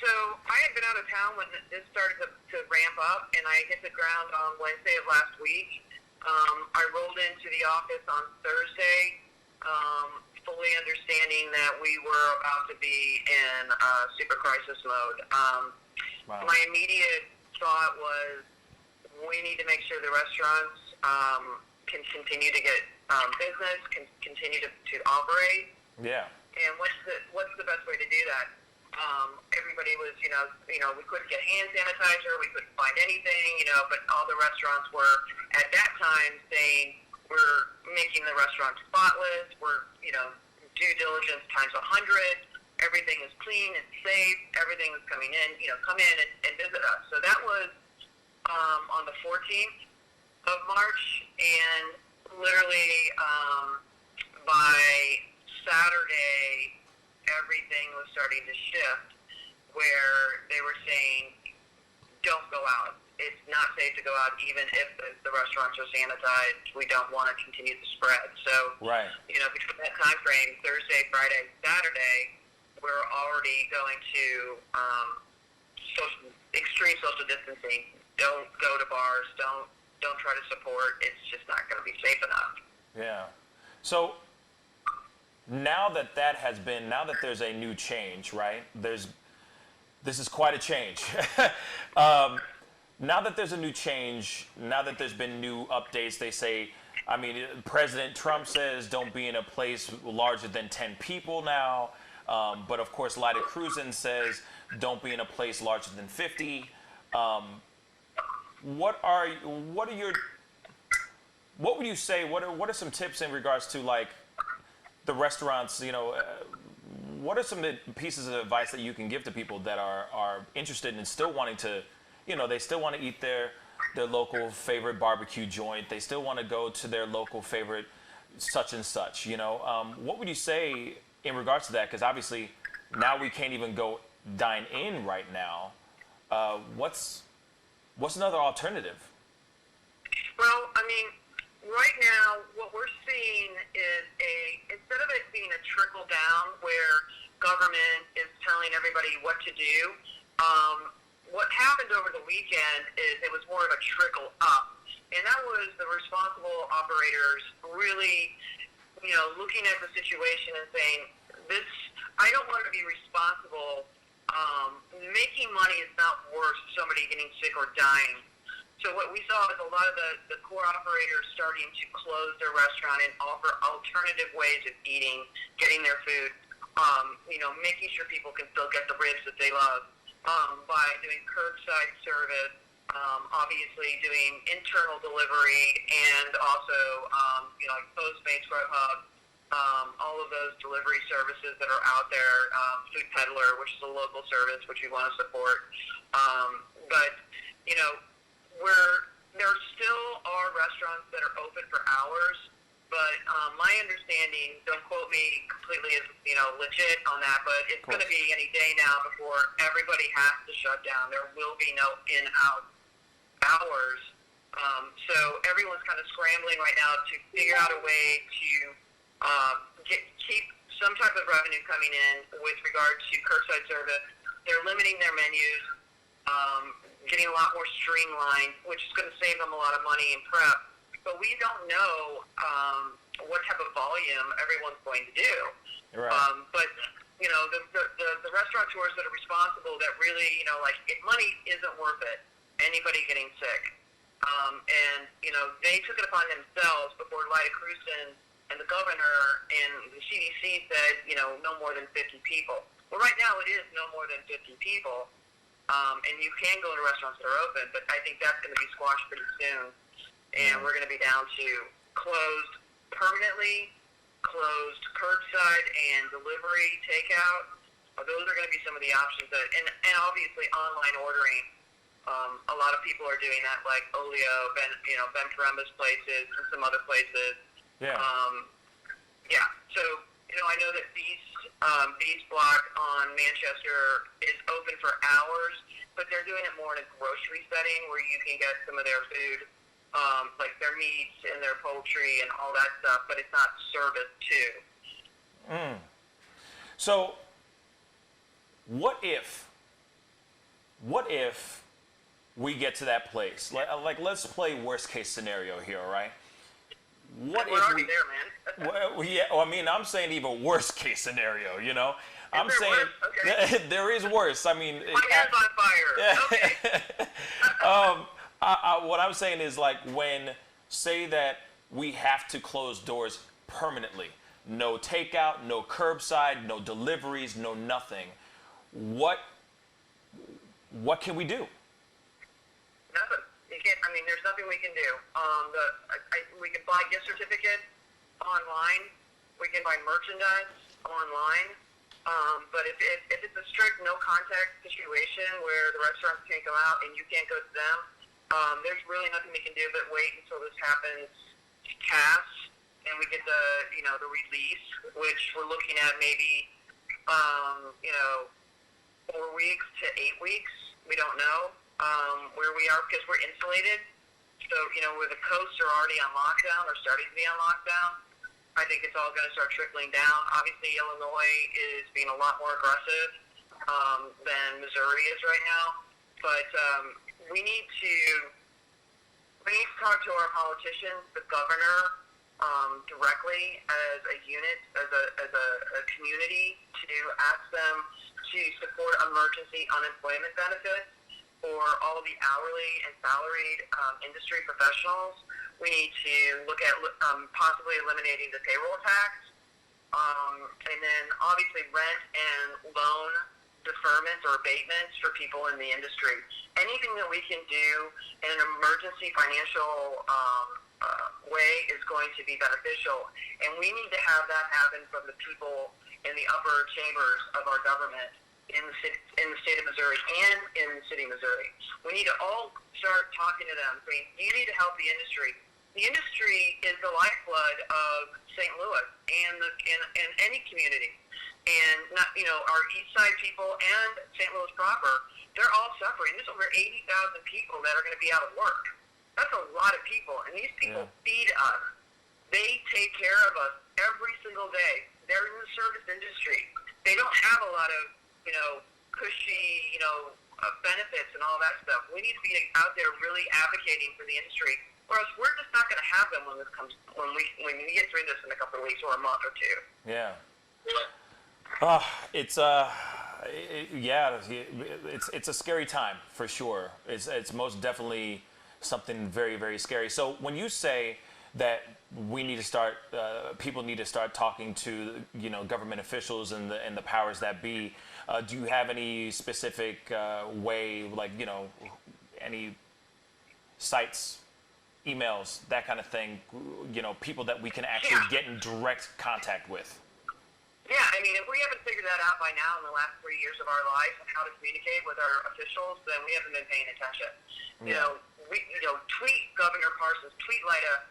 So I had been out of town when this started to ramp up, and I hit the ground on Wednesday of last week. I rolled into the office on Thursday, fully understanding that we were about to be in super crisis mode. Wow. My immediate thought was we need to make sure the restaurants can continue to get business, can continue to operate. Yeah. And what's the best way to do that? Everybody was, you know, we couldn't get hand sanitizer, we couldn't find anything, you know, but all the restaurants were at that time saying we're making the restaurant spotless, we're, you know, due diligence times 100, everything is clean and safe, everything is coming in, you know, come in and visit us. So that was on the 14th of March, and literally by Saturday, everything was starting to shift where they were saying, don't go out. It's not safe to go out even if the restaurants are sanitized. We don't want to continue the spread. So, right. You know, between that time frame, Thursday, Friday, Saturday, we're already going to extreme social distancing. Don't go to bars. Don't try to support. It's just not going to be safe enough. Yeah. So now that there's a new change, right? This is quite a change. Now that there's a new change, now that there's been new updates, they say, I mean, President Trump says don't be in a place larger than 10 people now. But of course, Lyda Cruzan says don't be in a place larger than 50. What would you say? What are some tips in regards to like the restaurants? You know, what are some pieces of advice that you can give to people that are interested in still wanting to, you know, they still want to eat their local favorite barbecue joint. They still want to go to their local favorite such and such. You know, what would you say in regards to that? Because obviously now we can't even go dine in right now. What's another alternative? Well, I mean, right now what we're seeing is instead of it being a trickle down where government is telling everybody what to do, what happened over the weekend is it was more of a trickle up. And that was the responsible operators really, you know, looking at the situation and saying, I don't want to be responsible. Making money is not worth somebody getting sick or dying. So what we saw is a lot of the core operators starting to close their restaurant and offer alternative ways of eating, getting their food, you know, making sure people can still get the ribs that they love, by doing curbside service, obviously doing internal delivery and also, like Postmates, Grubhub, all of those delivery services that are out there, Food Peddler, which is a local service, which we want to support. But, there still are restaurants that are open for hours, but my understanding, don't quote me completely as, legit on that, but it's going to be any day now before everybody has to shut down. There will be no in-out hours. So everyone's kind of scrambling right now to figure out a way to keep some type of revenue coming in with regard to curbside service. They're limiting their menus, getting a lot more streamlined, which is going to save them a lot of money in prep. But we don't know what type of volume everyone's going to do. Right. But the restaurateurs that are responsible, that really, if money isn't worth it, anybody getting sick, and they took it upon themselves before Lyda Cruzan and the governor and the CDC said, no more than 50 people. Well, right now it is no more than 50 people, and you can go to restaurants that are open, but I think that's going to be squashed pretty soon, and we're going to be down to closed permanently, closed curbside and delivery, takeout. Those are going to be some of the options that, and obviously online ordering. A lot of people are doing that, like Olio, Ben Caremba's places, and some other places. Yeah. So I know that Beast Block on Manchester is open for hours, but they're doing it more in a grocery setting where you can get some of their food, like their meats and their poultry and all that stuff, but it's not service too. So, what if we get to that place? Like let's play worst case scenario here, all right? What we're if already there, man. I'm saying even worst case scenario, I'm saying okay. there is worse. I mean, my hair's on fire. Okay. What I'm saying is, like, when say that we have to close doors permanently, no takeout, no curbside, no deliveries, no nothing. What can we do? Nothing. You can't. I mean, there's nothing we can do. We can buy gift certificates online. We can buy merchandise online. But if it's a strict no contact situation where the restaurants can't go out and you can't go to them, there's really nothing we can do but wait until this happens to pass and we get the release, which we're looking at maybe 4 weeks to 8 weeks. We don't know where we are because we're insulated. So where the coasts are already on lockdown or starting to be on lockdown, I think it's all going to start trickling down. Obviously, Illinois is being a lot more aggressive than Missouri is right now. But we need to talk to our politicians, the governor, directly as a unit, as a community, to ask them to support emergency unemployment benefits for all the hourly and salaried industry professionals. We need to look at possibly eliminating the payroll tax, and then obviously rent and loan deferments or abatements for people in the industry. Anything that we can do in an emergency financial way is going to be beneficial, and we need to have that happen from the people in the upper chambers of our government in the state of Missouri and in the city of Missouri. We need to all start talking to them, saying, you need to help the industry. The industry is the lifeblood of St. Louis and any community. And our East Side people and St. Louis proper, they're all suffering. There's over 80,000 people that are going to be out of work. That's a lot of people, and these people feed us. They take care of us every single day. They're in the service industry. They don't have a lot of cushy, benefits and all that stuff. We need to be out there really advocating for the industry, or else we're just not going to have them when we get through this in a couple of weeks or a month or two. Yeah. It's a scary time for sure. It's most definitely something very, very scary. So when you say that we need to start, people need to start talking to government officials and the powers that be, do you have any specific way, like any sites, emails, that kind of thing, people that we can actually get in direct contact with? Yeah, I mean, if we haven't figured that out by now in the last 3 years of our life and how to communicate with our officials, then we haven't been paying attention. Yeah. Tweet Governor Parsons, tweet Lyda,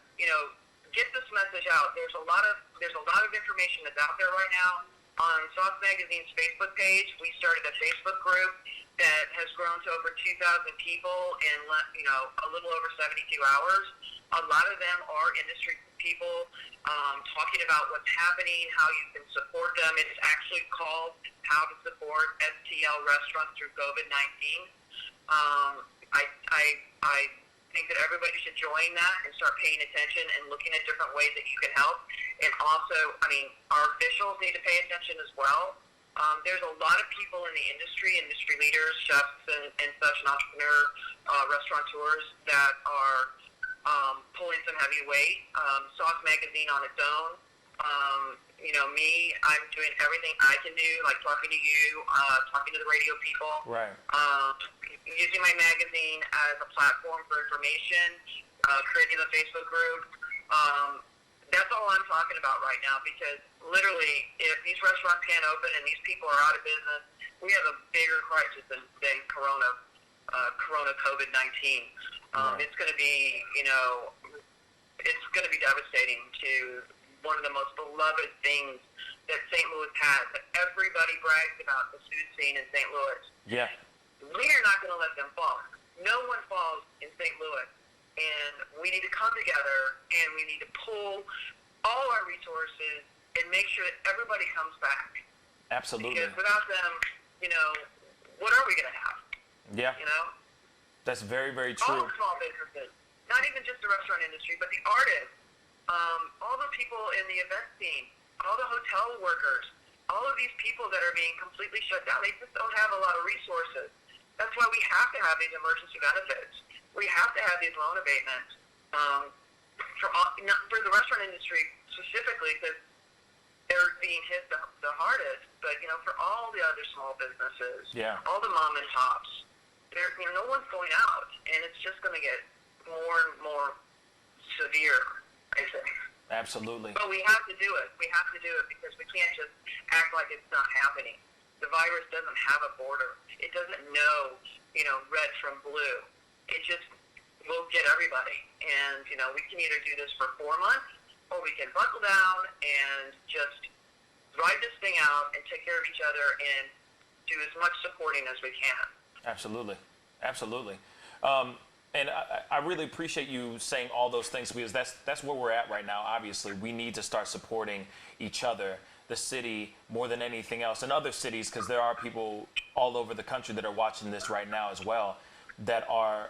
get this message out. There's a lot of information that's out there right now. On Sauce Magazine's Facebook page, we started a Facebook group that has grown to over 2,000 people in a little over 72 hours. A lot of them are industry people talking about what's happening, how you can support them. It's actually called How to Support STL Restaurants Through COVID-19. I think that everybody should join that and start paying attention and looking at different ways that you can help. And also, our officials need to pay attention as well. There's a lot of people in the industry leaders, chefs, and such, and entrepreneur restaurateurs that are pulling some heavy weight. Sauce Magazine on its own. Me, I'm doing everything I can do, like talking to you, talking to the radio people. Right. Using my magazine as a platform for information, creating a Facebook group. That's all I'm talking about right now, because literally, if these restaurants can't open and these people are out of business, we have a bigger crisis than Corona COVID-19. It's going to be, it's going to be devastating to one of the most beloved things that St. Louis has, that everybody brags about, the food scene in St. Louis. Yeah. We are not going to let them fall. No one falls in St. Louis. And we need to come together, and we need to pull all our resources and make sure that everybody comes back. Absolutely. Because without them, what are we going to have? Yeah. That's very, very true. All small businesses, not even just the restaurant industry, but the artists, all the people in the event scene, all the hotel workers, all of these people that are being completely shut down, they just don't have a lot of resources. That's why we have to have these emergency benefits. We have to have these loan abatements for the restaurant industry specifically, because they're being hit the hardest. But for all the other small businesses, all the mom and pops, no one's going out, and it's just going to get more and more severe, I think. Absolutely. But we have to do it. We have to do it because we can't just act like it's not happening. The virus doesn't have a border. It doesn't know, red from blue. It just will get everybody. And, we can either do this for 4 months, or we can buckle down and just ride this thing out and take care of each other and do as much supporting as we can. Absolutely. Absolutely. And I really appreciate you saying all those things, because that's where we're at right now. Obviously, we need to start supporting each other, the city, more than anything else, and other cities, because there are people all over the country that are watching this right now as well, that are,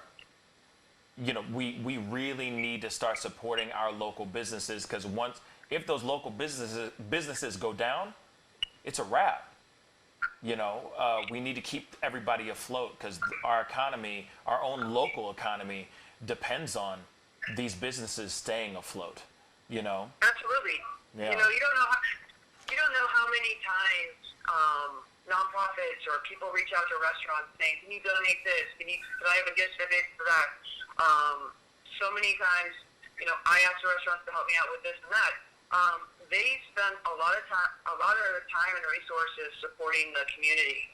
we really need to start supporting our local businesses, because if those local businesses go down, it's a wrap. We need to keep everybody afloat, because our economy, our own local economy, depends on these businesses staying afloat. Absolutely. Yeah. You don't know how many times nonprofits or people reach out to restaurants saying, "Can you donate this? Can I have a gift for this, for that?" So many times, I ask the restaurants to help me out with this and that. They spend a lot of their time and resources supporting the community,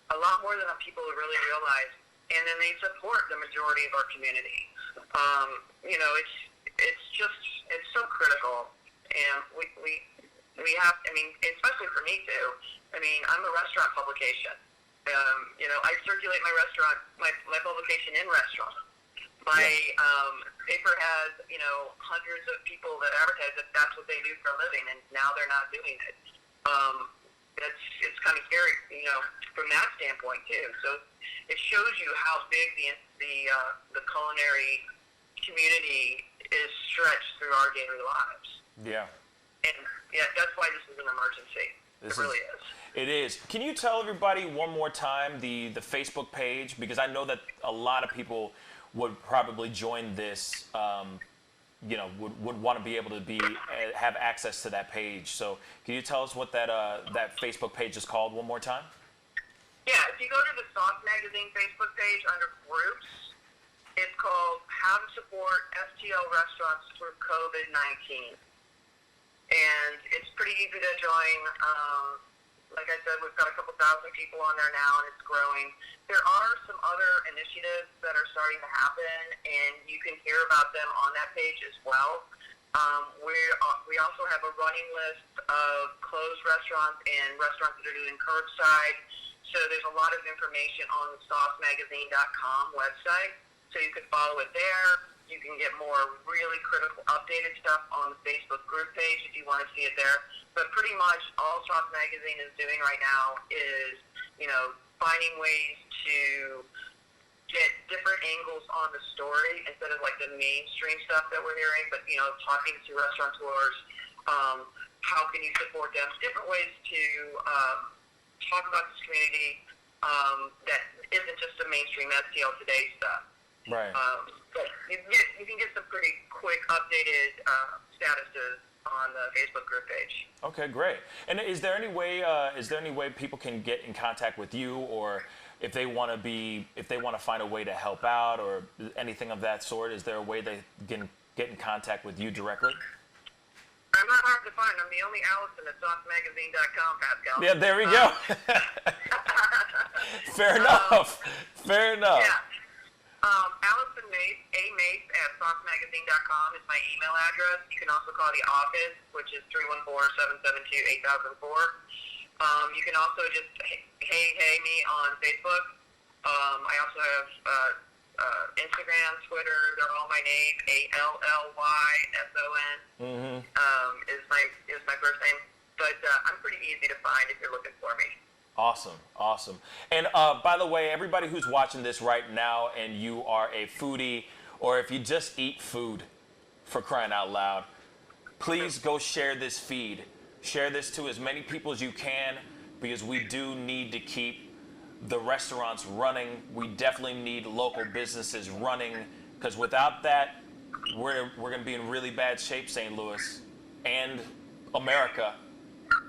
a lot more than people really realize. And then they support the majority of our community. It's so critical, and we have. Especially for me too. I'm a restaurant publication. I circulate my publication in restaurants. My paper has, hundreds of people that advertise that that's what they do for a living, and now they're not doing it. It's kind of scary, from that standpoint too. So it shows you how big the culinary community is stretched through our daily lives. Yeah. And that's why this is an emergency. It really is. It is. Can you tell everybody one more time the Facebook page, because I know that a lot of people would probably join this, would want to be able to have access to that page. So can you tell us what that Facebook page is called one more time? Yeah, if you go to the Sauce Magazine Facebook page under groups, It's called How to Support STL Restaurants Through COVID-19. And it's pretty easy to join. Like I said, we've got a couple thousand people on there now, and it's growing. There are some other initiatives that are starting to happen, and you can hear about them on that page as well. We also have a running list of closed restaurants and restaurants that are doing curbside. So there's a lot of information on the saucemagazine.com website. So you can follow it there. You can get more really critical updated stuff on the Facebook group page if you want to see it there. But pretty much all Sauce Magazine is doing right now is, finding ways to get different angles on the story instead of like the mainstream stuff that we're hearing, but, talking to restaurateurs, how can you support them, different ways to talk about this community that isn't just the mainstream STL Today stuff. Right. But you can get some pretty quick updated statuses on the Facebook group page. Okay, great. And is there any way people can get in contact with you, or if they want to find a way to help out or anything of that sort? Is there a way they can get in contact with you directly? I'm not hard to find. I'm the only Allyson at saucemagazine.com, Pascal. Yeah, there we go. Fair enough. Fair enough. Yeah. Allyson Mace, Mace at saucemagazine.com is my email address. You can also call the office, which is 314-772-8004. You can also just hey me on Facebook. I also have Instagram, Twitter. They're all my name. ALLYSON is my first name. But I'm pretty easy to find if you're looking for me. Awesome. And by the way, everybody who's watching this right now and you are a foodie, or if you just eat food, for crying out loud, please go share this feed. Share this to as many people as you can, because we do need to keep the restaurants running. We definitely need local businesses running, because without that, we're going to be in really bad shape, St. Louis and America.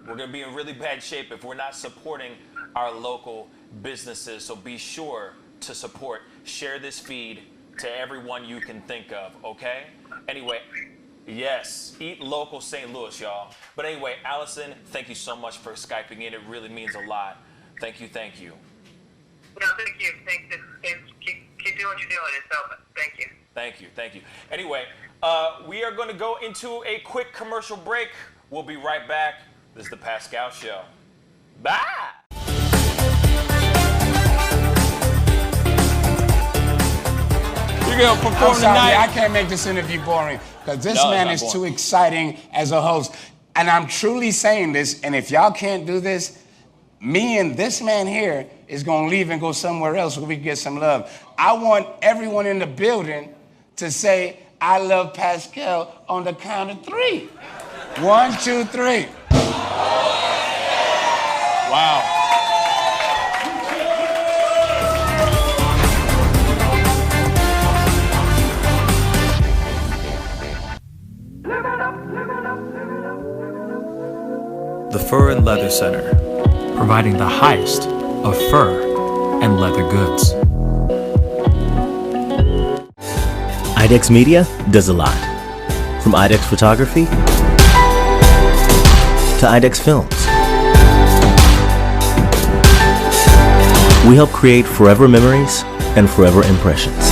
We're going to be in really bad shape if we're not supporting our local businesses. So be sure to support. Share this feed to everyone you can think of, okay? Anyway, yes, eat local St. Louis, y'all. But anyway, Allyson, thank you so much for Skyping in. It really means a lot. Thank you. No, thank you. Keep doing what you're doing. It's helping. Thank you. Thank you. Anyway, we are going to go into a quick commercial break. We'll be right back. This is the Pascal Show. Bye! You're going to perform tonight. I can't make this interview boring, because this man is too exciting as a host. And I'm truly saying this, and if y'all can't do this, me and this man here is going to leave and go somewhere else where we can get some love. I want everyone in the building to say, I love Pascal on the count of 3. 1, 2, 3. Wow. The Fur and Leather Center, providing the highest of fur and leather goods. IDEX Media does a lot. From IDEX Photography to IDEX Films. We help create forever memories and forever impressions.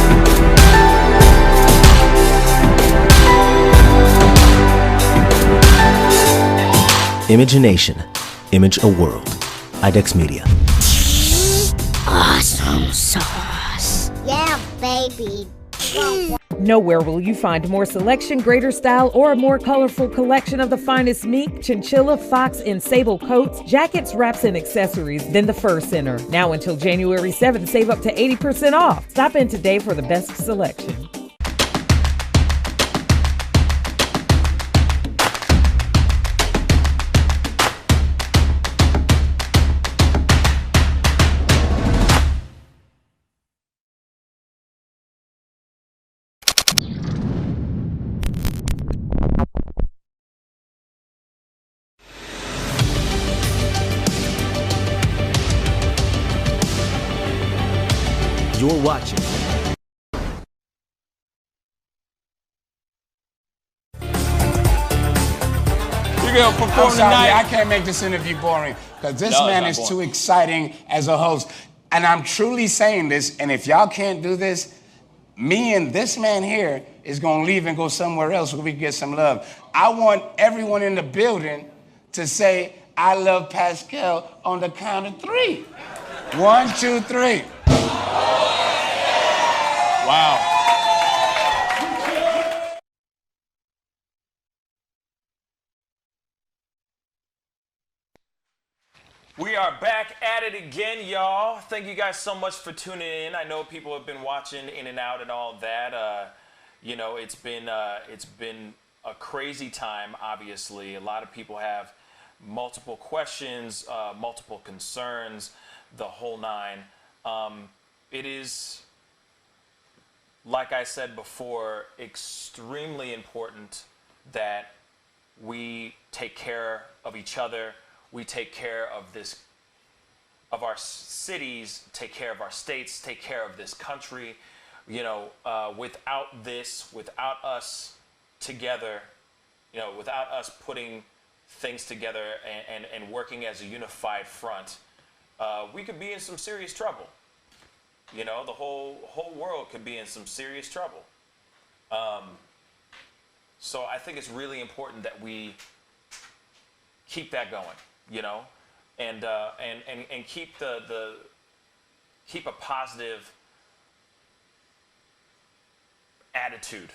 Image a nation, image a world. IDEX Media. Awesome sauce. Yeah, baby. Nowhere will you find more selection, greater style, or a more colorful collection of the finest mink, chinchilla, fox, and sable coats, jackets, wraps, and accessories than the Fur Center. Now until January 7th, save up to 80% off. Stop in today for the best selection. You're watching gonna perform tonight? tonight? I can't make this interview boring because this No, man it's is not too boring. exciting as a host. And I'm truly saying this, and if y'all can't do this, me and this man here is gonna leave and go somewhere else where we can get some love. I want everyone in the building to say, I love Pascal on the count of 3. 1, 2, 3. Wow. We are back at it again, y'all. Thank you guys so much for tuning in. I know people have been watching in and out and all that. You know, it's been a crazy time, obviously. A lot of people have multiple questions, multiple concerns, the whole nine. It is, like I said before, extremely important that we take care of each other. We take care of our cities, take care of our states, take care of this country. You know, without us together, you know, without us putting things together and working as a unified front, we could be in some serious trouble. You know, the whole world could be in some serious trouble. So I think it's really important that we keep that going. You know, and keep keep a positive attitude,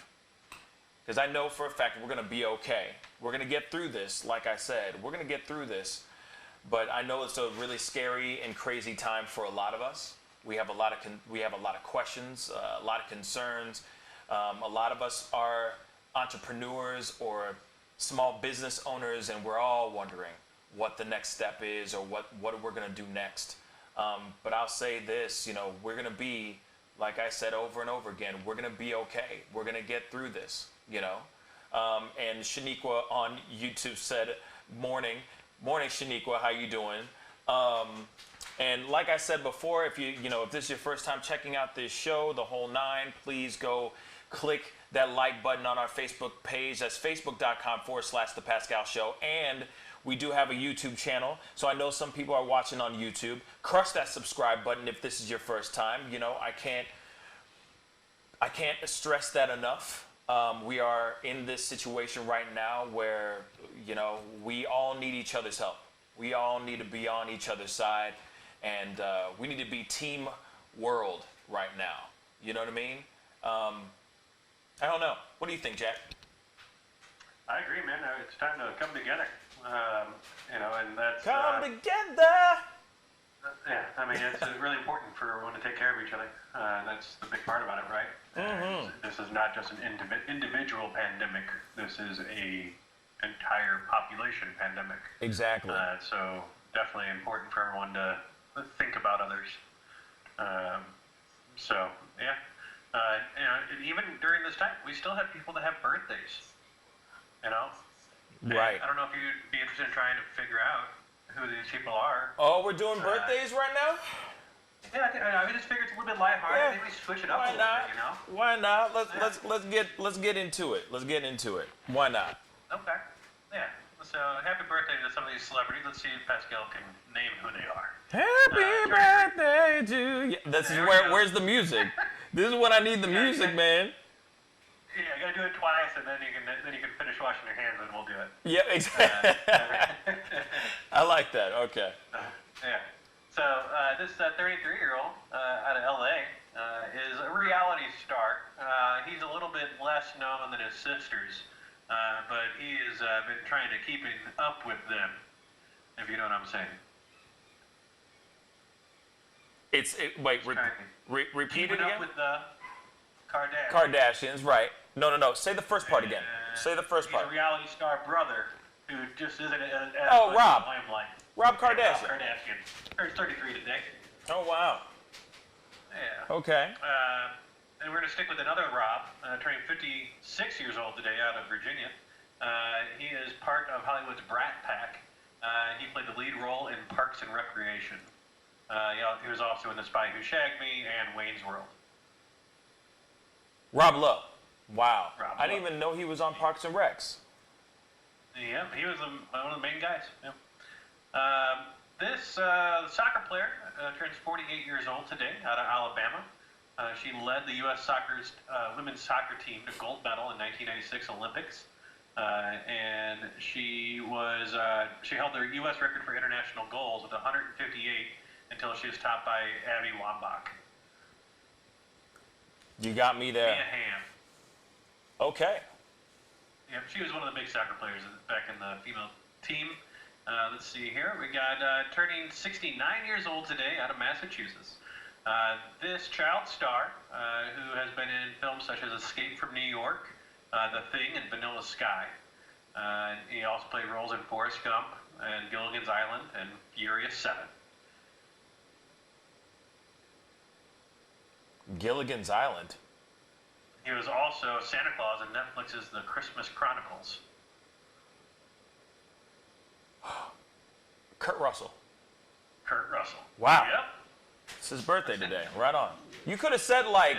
because I know for a fact we're gonna be okay. We're gonna get through this. Like I said, we're gonna get through this. But I know it's a really scary and crazy time for a lot of us. We have a lot of questions, a lot of concerns. A lot of us are entrepreneurs or small business owners, and we're all wondering what the next step is or what we're going to do next. But I'll say this, you know, we're going to be, like I said over and over again, we're going to be okay. We're going to get through this, you know. And Shaniqua on YouTube said, morning Shaniqua, how you doing? And like I said before, if if this is your first time checking out this show, the whole nine, please go click that like button on our Facebook page. That's facebook.com/The Pascal Show. And we do have a YouTube channel, so I know some people are watching on YouTube. Crush that subscribe button if this is your first time. You know, I can't stress that enough. We are in this situation right now where, you know, we all need each other's help. We all need to be on each other's side, and we need to be team world right now. You know what I mean? I don't know. What do you think, Jack? I agree, man. It's time to come together. You know, and that's come together. Yeah, I mean, it's really important for everyone to take care of each other. That's the big part about it, right? Mm-hmm. This is not just an individual pandemic. This is a entire population pandemic. Exactly. So definitely important for everyone to think about others. So yeah, you know, even during this time, we still have people that have birthdays. You know. Right. I don't know if you'd be interested in trying to figure out who these people are. Oh, we're doing birthdays right now? Yeah, I just figured it's a little bit lighthearted. Yeah. Maybe switch it up a little bit, you know? Why not? Let's get into it. Let's get into it. Why not? Okay. Yeah. So happy birthday to some of these celebrities. Let's see if Pascal can name who they are. Happy birthday to you. This is where's the music? This is when I need the music, man. Yeah, you gotta do it twice, and then you can finish washing your hands, and we'll do it. Yeah, exactly. I like that. Okay. Yeah. So this 33-year-old out of LA is a reality star. He's a little bit less known than his sisters, but he has been trying to keep up with them, if you know what I'm saying. Repeat it again. Up with the Kardashians, right? No. Say the first part again. Say the first part. He's a reality star brother who just isn't as Rob. limelight. Rob Kardashian. Rob Kardashian. He's 33 today. Oh, wow. Yeah. Okay. And we're going to stick with another Rob, turning 56 years old today out of Virginia. He is part of Hollywood's Brat Pack. He played the lead role in Parks and Recreation. He was also in The Spy Who Shagged Me and Wayne's World. Rob Lowe. Wow. Rob I didn't even know he was on Parks and Recs. Yeah, he was one of the main guys. Yeah. This soccer player turns 48 years old today out of Alabama. She led the U.S. women's soccer team to gold medal in 1996 Olympics. And she held the U.S. record for international goals with 158 until she was topped by Abby Wambach. You got me there. Mia Hamm. Okay. Yeah, she was one of the big soccer players back in the female team. Let's see here. We got turning 69 years old today out of Massachusetts. This child star, who has been in films such as Escape from New York, The Thing, and Vanilla Sky. He also played roles in Forrest Gump and Gilligan's Island and Furious 7. Gilligan's Island? He was also Santa Claus in Netflix's The Christmas Chronicles. Kurt Russell. Kurt Russell. Wow. Yep. It's his birthday today. Right on. You could have said, like,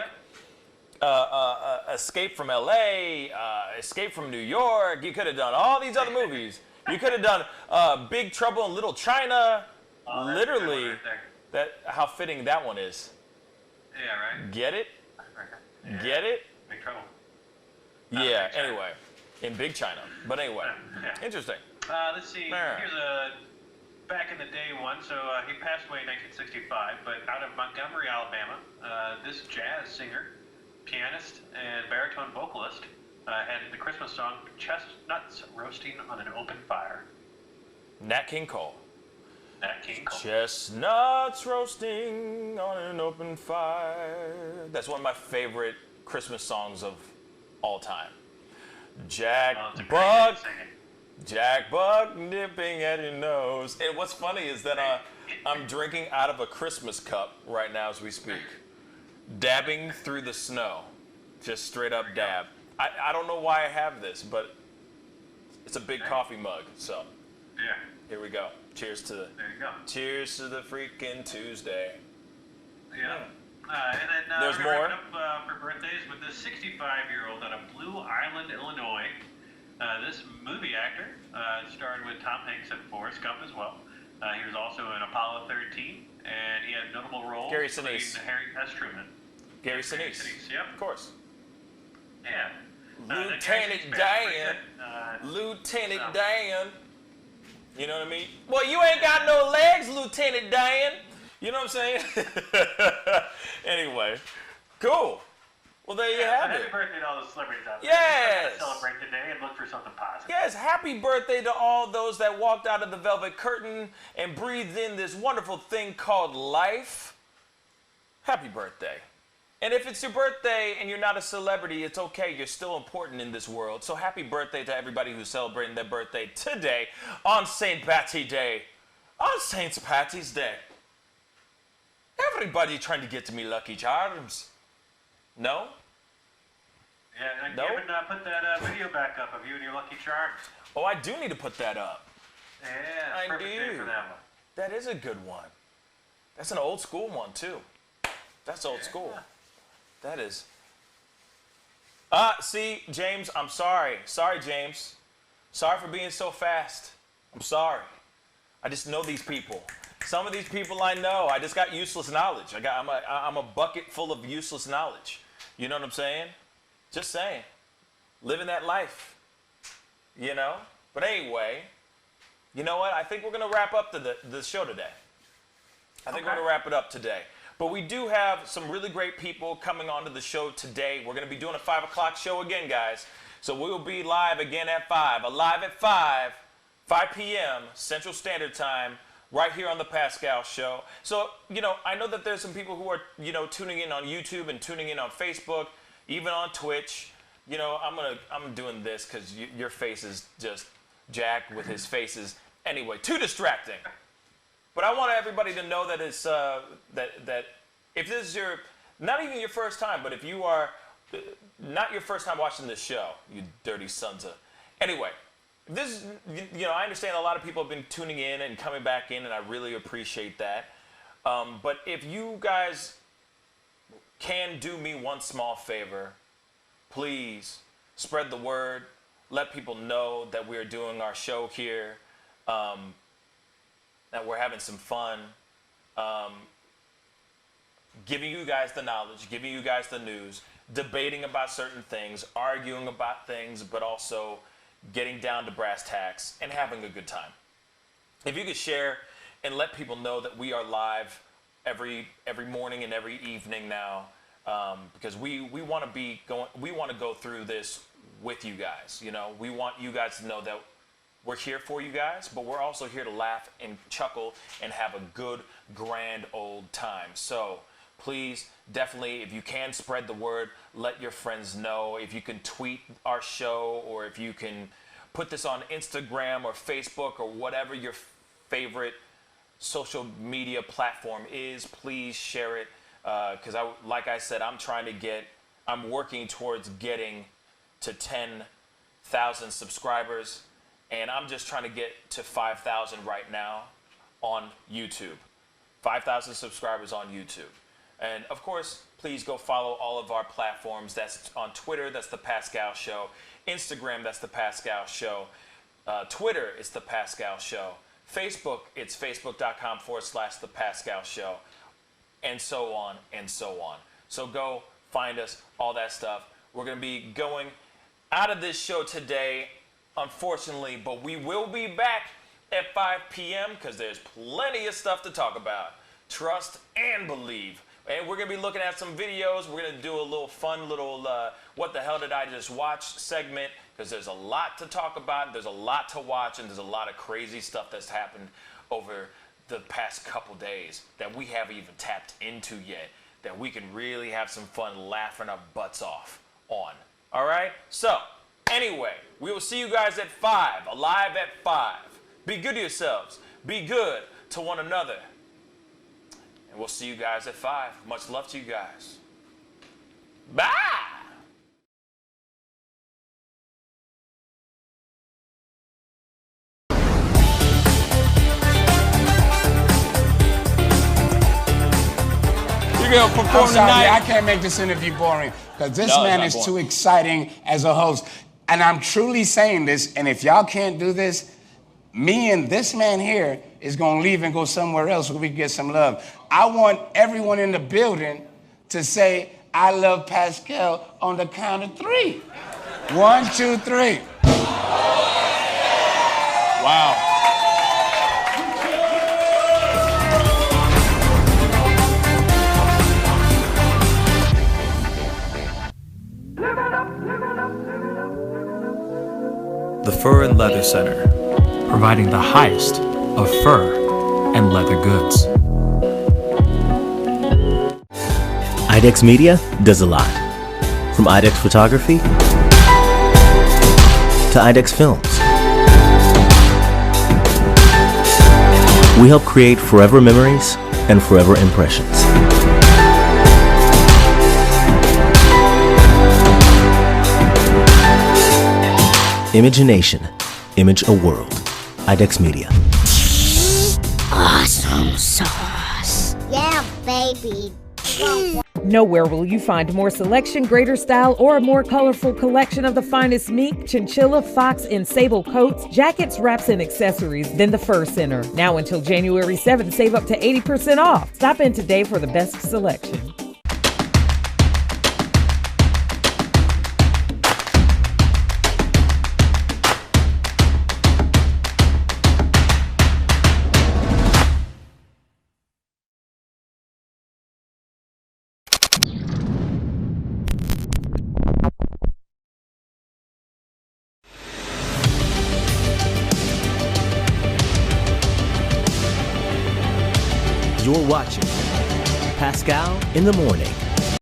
Escape from L.A., Escape from New York. You could have done all these other movies. You could have done Big Trouble in Little China. Literally, right how fitting that one is. Yeah, right? Get it? Yeah. Get it? Big Trouble. Yeah, anyway. In Big China. But anyway. Yeah. Interesting. Let's see. Here's a back in the day one. So he passed away in 1965, but out of Montgomery, Alabama, this jazz singer, pianist, and baritone vocalist had the Christmas song Chestnuts Roasting on an Open Fire. Nat King Cole. Nat King Cole. Chestnuts roasting on an open fire. That's one of my favorite Christmas songs of all time. Jack Buck nipping at your nose. And what's funny is that I'm drinking out of a Christmas cup right now as we speak. Dabbing through the snow. Just straight up dab. I don't know why I have this, but it's a big coffee mug. So yeah, here we go. Cheers to there you go. Cheers to the freaking Tuesday. Yeah. And then there's we're more wrapping up for birthdays with this 65-year-old out of Blue Island, Illinois. This movie actor starred with Tom Hanks and Forrest Gump as well. He was also in Apollo 13, and he had notable roles Gary Sinise. playing Harry S. Truman. Gary Sinise. Yep. Of course. Yeah. Lieutenant Dan. Lieutenant Dan. You know what I mean? Well, you ain't got no legs, Lieutenant Dan. You know what I'm saying? Anyway, cool. Well, there you have happy it. birthday to all the celebrities out there. Yes. Celebrate today and look for something positive. Yes, happy birthday to all those that walked out of the velvet curtain and breathed in this wonderful thing called life. Happy birthday. And if it's your birthday and you're not a celebrity, it's okay. You're still important in this world. So happy birthday to everybody who's celebrating their birthday today on St. Patty's Day. On St. Patty's Day. Everybody trying to get to me Lucky Charms. No? Yeah, and No? Kevin, put that video back up of you and your Lucky Charms. Oh, I do need to put that up. Yeah, I perfect day do. for that one. That is a good one. That's an old school one, too. That's old school. That is. See, James, I'm sorry. Sorry, James. Sorry for being so fast. I'm sorry. I just know these people. Some of these people I know. I just got useless knowledge. I'm a bucket full of useless knowledge. You know what I'm saying? Just saying. Living that life. You know? But anyway, you know what? I think we're going to wrap up the show today. I think we're going to wrap it up today. But we do have some really great people coming onto the show today. We're going to be doing a 5 o'clock show again, guys. So we will be live again at 5. Alive at 5 p.m. Central Standard Time, right here on the Pascal Show. So, you know, I know that there's some people who are, you know, tuning in on YouTube and tuning in on Facebook, even on Twitch. You know, I'm doing this because your face is just Jack with his faces. Anyway, too distracting. But I want everybody to know that it's that if this is your not even your first time, but if you are not your first time watching this show, you dirty sons of. Anyway, this you know I understand a lot of people have been tuning in and coming back in, and I really appreciate that. But if you guys can do me one small favor, please spread the word. let people know that we're doing our show here, that we're having some fun, giving you guys the knowledge, giving you guys the news, debating about certain things, arguing about things, but also getting down to brass tacks and having a good time. If you could share and let people know that we are live every morning and every evening now, because we want to go through this with you guys. You know, we want you guys to know that we're here for you guys, but we're also here to laugh and chuckle and have a good, grand old time. So please, definitely, if you can spread the word, let your friends know. If you can tweet our show, or if you can put this on Instagram or Facebook or whatever your favorite social media platform is, please share it. Because like I said, I'm working towards getting to 10,000 subscribers, and I'm just trying to get to 5,000 right now on YouTube. 5,000 subscribers on YouTube. And of course, please go follow all of our platforms. That's on Twitter, that's The Pascal Show. Instagram, that's The Pascal Show. Twitter, it's The Pascal Show. Facebook, it's facebook.com/The Pascal Show. And so on and so on. So go find us, all that stuff. We're going to be going out of this show today, unfortunately, but we will be back at 5 p.m. because there's plenty of stuff to talk about. Trust and believe. And we're going to be looking at some videos. We're going to do a little fun little what the hell did I just watch segment, because there's a lot to talk about, there's a lot to watch, and there's a lot of crazy stuff that's happened over the past couple days that we haven't even tapped into yet, that we can really have some fun laughing our butts off on. All right? So, anyway, we will see you guys at 5, alive at 5. Be good to yourselves. Be good to one another. And we'll see you guys at 5. Much love to you guys. Bye! I'm sorry, I can't make this interview boring, because this man is too exciting as a host. And I'm truly saying this, and if y'all can't do this, me and this man here is going to leave and go somewhere else where we can get some love. I want everyone in the building to say, I love Pascal on the count of 3. 1, 2, 3. Wow. The Fur and Leather Center, providing the highest of fur and leather goods. IDEX Media does a lot. From IDEX Photography to IDEX Films. We help create forever memories and forever impressions. Image a nation, image a world. IDEX Media. Awesome sauce. Yeah, baby. Nowhere will you find more selection, greater style, or a more colorful collection of the finest mink, chinchilla, fox, and sable coats, jackets, wraps, and accessories than the Fur Center. Now until January 7th, save up to 80% off. Stop in today for the best selection. You're watching Pascal in the Morning.